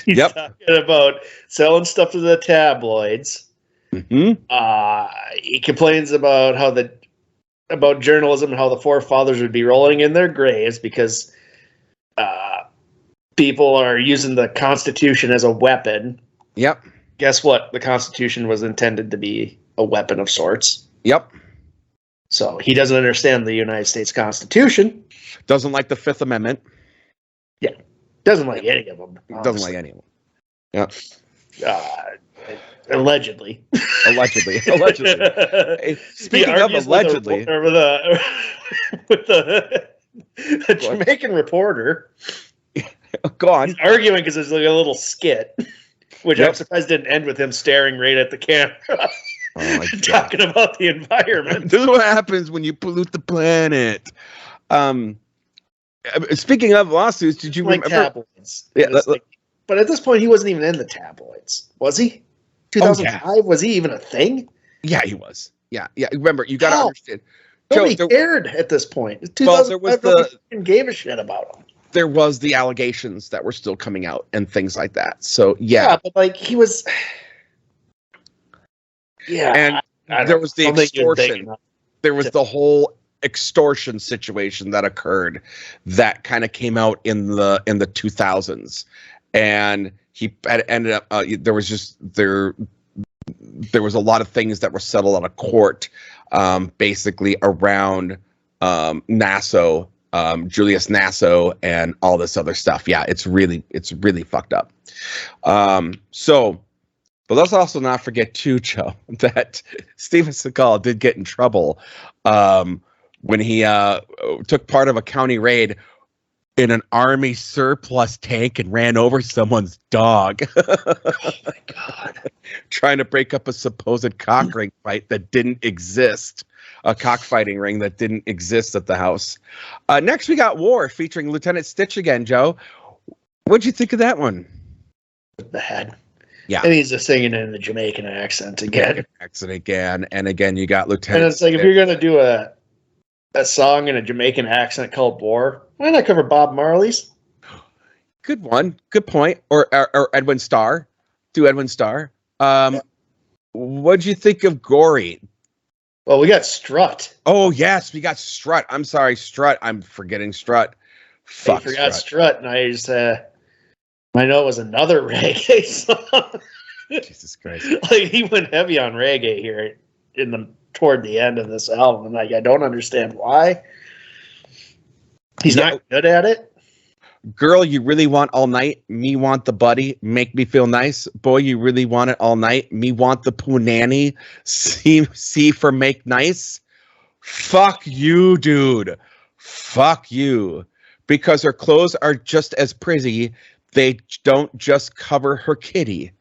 He's talking about selling stuff to the tabloids. Mm-hmm. He complains about about journalism and how the forefathers would be rolling in their graves because people are using the Constitution as a weapon. Yep. Guess what? The Constitution was intended to be a weapon of sorts. Yep. So he doesn't understand the United States Constitution. Doesn't like the Fifth Amendment. Yeah. Doesn't like any of them. Honestly. Doesn't like any of them. Yeah. Allegedly. Hey, speaking of allegedly, with the Jamaican reporter, go on. He's arguing because there's like a little skit, which I'm surprised didn't end with him staring right at the camera, talking about the environment. This is what happens when you pollute the planet. Speaking of lawsuits, did you remember tabloids? Yeah, but at this point, he wasn't even in the tabloids, was he? 2005, was he even a thing? Yeah, he was. Yeah. Remember, you got to understand. Nobody cared at this point. 2005, nobody gave a shit about him. There was the allegations that were still coming out and things like that. So yeah, but like he was. Yeah, and there was the extortion. There was the whole extortion situation that occurred that kind of came out in the 2000s, and he had ended up there was a lot of things that were settled out of court, basically around Nassau, Julius Nassau, and all this other stuff. Yeah, it's really fucked up. So But let's also not forget too, Joe, that Steven Seagal did get in trouble when he took part of a county raid in an army surplus tank and ran over someone's dog. Oh my God. Trying to break up a supposed cock ring fight that didn't exist. A cockfighting ring that didn't exist at the house. Next, we got War featuring Lieutenant Stitch again, Joe. What'd you think of that one? Bad. Yeah. And he's just singing in the Jamaican accent again. And again, you got Lieutenant And it's like, Stitch. if you're going to do a song in a Jamaican accent called War, why not cover Bob Marley's? Good one. Good point. Or Edwin Starr. Do Edwin Starr. What'd you think of Gory? Well, we got Strut. Oh, yes, we got Strut. I'm sorry, Strut. I'm forgetting Strut. I forgot Strut, and I just, I know it was another reggae song. Jesus Christ. Like, he went heavy on reggae here toward the end of this album. Like, I don't understand why. He's not good at it. Girl, you really want all night? Me want the buddy. Make me feel nice. Boy, you really want it all night? Me want the punani. C for make nice. Fuck you, dude. Fuck you. Because her clothes are just as pretty. They don't just cover her kitty.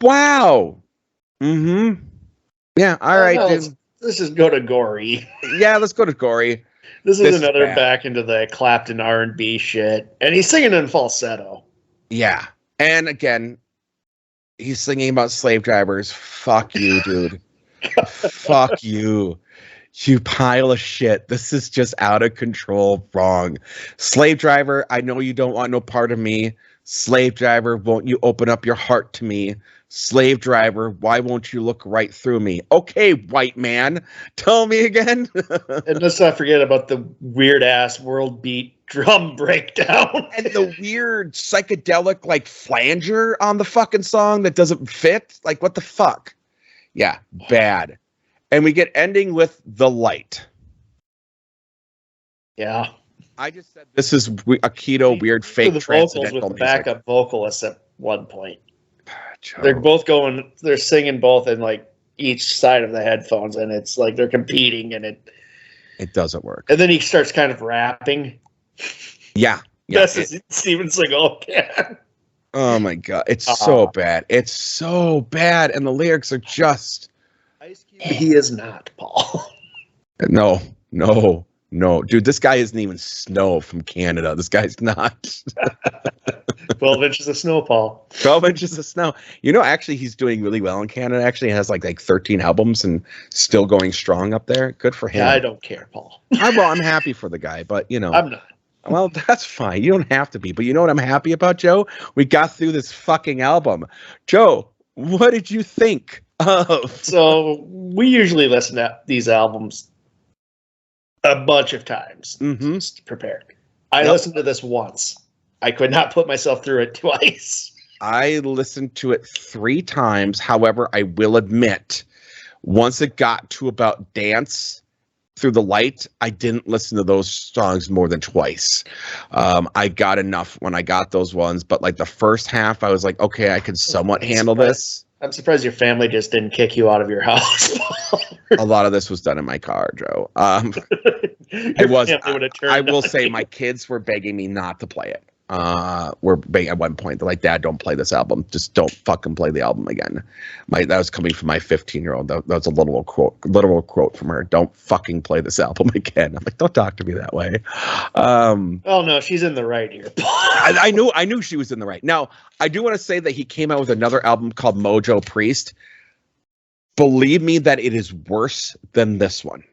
Wow. Mm-hmm. Yeah, all right, dude. Let's just go to Gory. Yeah, let's go to Gory. This is another back into the Clapton R&B shit. And he's singing in falsetto. Yeah. And again, he's singing about slave drivers. Fuck you, dude. Fuck you. You pile of shit. This is just out of control wrong. Slave driver, I know you don't want no part of me. Slave driver, won't you open up your heart to me? Slave driver, why won't you look right through me? Okay, white man, tell me again. And let's not forget about the weird ass world beat drum breakdown. And the weird psychedelic like flanger on the fucking song that doesn't fit. Like, what the fuck? Yeah, bad. And we get ending with The Light. Yeah. I just said this is a keto weird fake the vocals transcendental with the music. backup vocalists at one point. Joe. They're both going. They're singing both in like each side of the headphones, and it's like they're competing, and It doesn't work. And then he starts kind of rapping. Yeah. That's as Steven Seagal can. Oh my god, it's so bad. It's so bad, and the lyrics are just. He is not, Paul. No, dude. This guy isn't even Snow from Canada. This guy's not. 12 inches of snow, Paul. 12 inches of snow. You know, actually, he's doing really well in Canada. Actually, has like 13 albums and still going strong up there. Good for him. Yeah, I don't care, Paul. Well, I'm happy for the guy, but you know, I'm not. Well, that's fine. You don't have to be. But you know what I'm happy about, Joe? We got through this fucking album. Joe, what did you think of? So we usually listen to these albums a bunch of times just to prepare. I listened to this once. I could not put myself through it twice. I listened to it 3 times. However, I will admit, once it got to about Dance Through the Light, I didn't listen to those songs more than twice. I got enough when I got those ones, but like the first half, I was like, okay, I can somewhat handle this. I'm surprised your family just didn't kick you out of your house. A lot of this was done in my car, Joe. It was. I will say my kids were begging me not to play it. Were begging at one point. They're like, "Dad, don't play this album. Just don't fucking play the album again." That was coming from my 15-year-old. That was a literal quote from her. Don't fucking play this album again. I'm like, don't talk to me that way. Oh no, she's in the right here. I knew she was in the right. Now, I do want to say that he came out with another album called Mojo Priest. Believe me that it is worse than this one.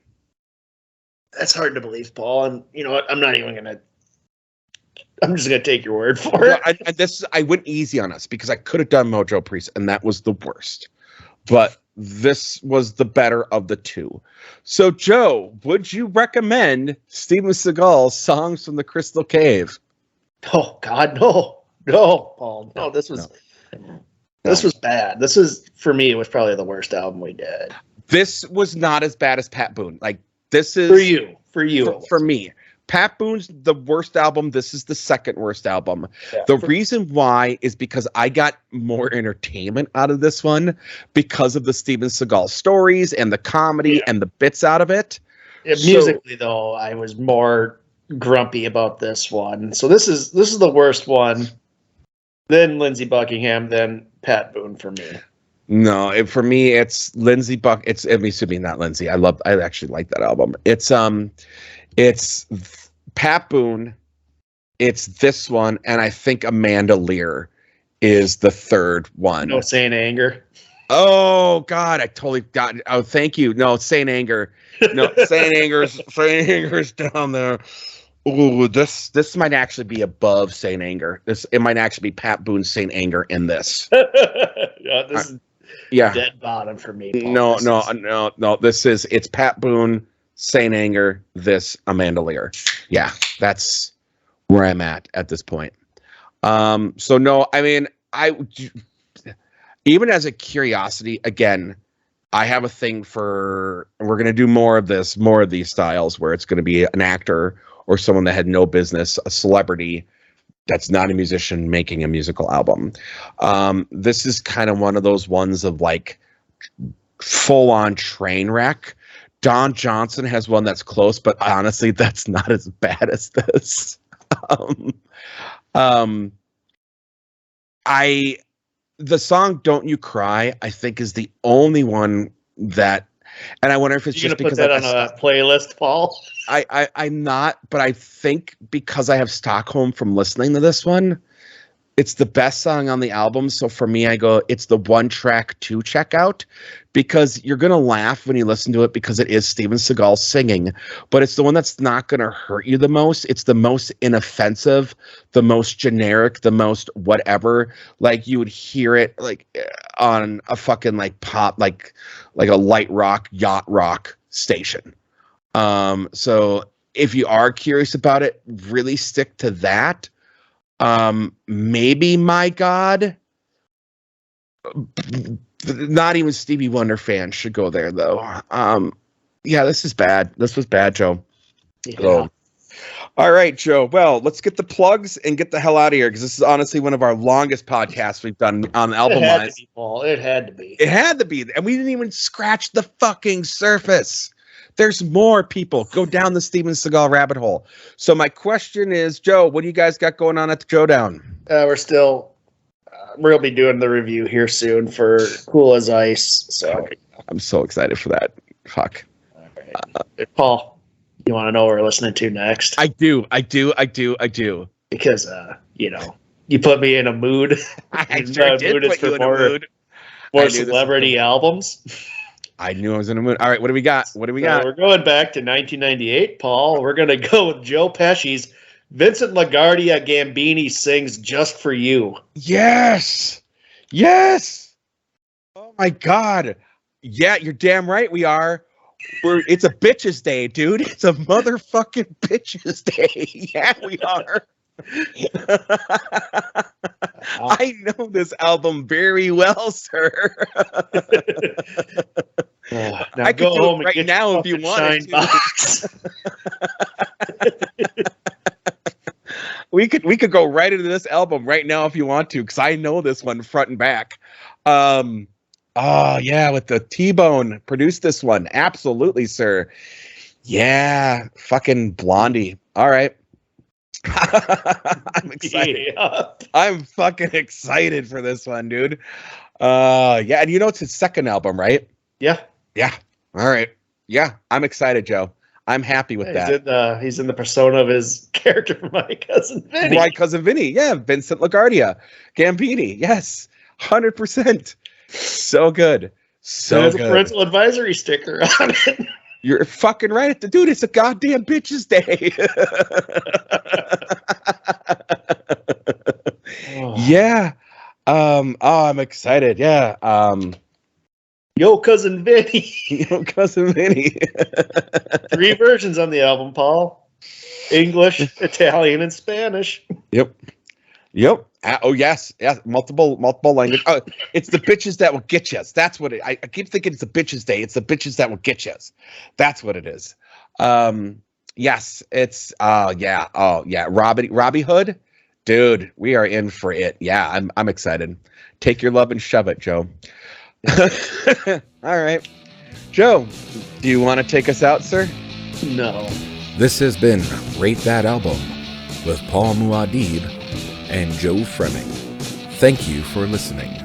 That's hard to believe, Paul. And you know what? I'm just gonna take your word for it. I went easy on us because I could have done Mojo Priest, and that was the worst. But this was the better of the two. So, Joe, would you recommend Steven Seagal's Songs from the Crystal Cave? Oh God, no, Paul, no. This was bad. This was, for me, it was probably the worst album we did. This was not as bad as Pat Boone. Like, this is for you, for me. Pat Boone's the worst album. This is the second worst album. Yeah. The reason why is because I got more entertainment out of this one because of the Steven Seagal stories and the comedy and the bits out of it. Musically, though, I was more grumpy about this one. So this is the worst one. Then Lindsey Buckingham, then Pat Boone for me. No, for me, it's Lindsey Buck. It's not Lindsey. I actually like that album. It's Pat Boone. It's this one, and I think Amanda Lear is the third one. No Saint Anger. Oh God, I totally got it. Oh, thank you. No, Saint Anger. No, Saint Anger's down there. Ooh, this might actually be above Saint Anger. It might actually be Pat Boone's Saint Anger in this. This is Yeah. dead bottom for me. Paul. No. It's Pat Boone, Saint Anger, this Amanda Lear. Yeah, that's where I'm at this point. So no, I mean, even as a curiosity, again, I have a thing for, we're going to do more of these styles where it's going to be an actor or someone that had no business, a celebrity that's not a musician making a musical album. This is kind of one of those ones of like full on train wreck. Don Johnson has one that's close, but honestly, that's not as bad as this. The song "Don't You Cry" I think is the only one that, and I wonder if it's You're just gonna because put that on a playlist, Paul. I'm not, but I think because I have Stockholm from listening to this one, it's the best song on the album. So for me, I go, it's the one track to check out because you're going to laugh when you listen to it because it is Steven Seagal singing, but it's the one that's not going to hurt you the most. It's the most inoffensive, the most generic, the most whatever. Like you would hear it like on a fucking like pop, like a light rock, yacht rock station. So if you are curious about it, really stick to that. Maybe My God. Not even Stevie Wonder fans should go there though. Yeah, this is bad. This was bad, Joe. Yeah. So, all right, Joe. Well, let's get the plugs and get the hell out of here because this is honestly one of our longest podcasts we've done on album It had wise. to be, Paul. It had to be. It had to be, and we didn't even scratch the fucking surface. There's more people. Go down the Steven Seagal rabbit hole. So my question is, Joe, what do you guys got going on at the Joedown? We'll be doing the review here soon for Cool as Ice. So I'm so excited for that. Fuck. Paul, you want to know what we're listening to next? I do. Because you put me in a mood. I sure did put you in a mood. More celebrity albums. I knew I was in a mood. All right, what do we got? We're going back to 1998, Paul. We're going to go with Joe Pesci's Vincent LaGuardia Gambini Sings Just For You. Yes. Oh, my God. Yeah, you're damn right we are. It's a bitches day, dude. It's a motherfucking bitches day. Yeah, we are. I know this album very well, sir. I could go home right now if you wanted to. We could go right into this album right now if you want to, because I know this one front and back. Oh yeah, with the T-Bone produced this one. Absolutely, sir. Yeah, fucking Blondie. All right. I'm excited. Yeah. I'm fucking excited for this one, dude. Yeah, and it's his second album, right? Yeah. All right. Yeah, I'm excited, Joe. I'm happy with that. He's in the persona of his character from My Cousin Vinny. My Cousin Vinny. Yeah, Vincent LaGuardia Gambini. Yes, 100%. So good. So there's good. A parental advisory sticker on it. You're fucking right. Dude, it's a goddamn bitches day. Yeah. I'm excited. Yeah. Yo, Cousin Vinny. Yo, Cousin Vinny. 3 versions on the album, Paul. English, Italian, and Spanish. Yep. Oh yes. Multiple language. It's the bitches that will get you. That's what I keep thinking. It's a bitches day. It's the bitches that will get you. That's what it is. Yes, it's yeah. Oh yeah, Robbie Hood, dude. We are in for it. Yeah, I'm excited. Take your love and shove it, Joe. All right, Joe. Do you want to take us out, sir? No. This has been Rate That Album with Paul Muad'Dib and Joe Fremming. Thank you for listening.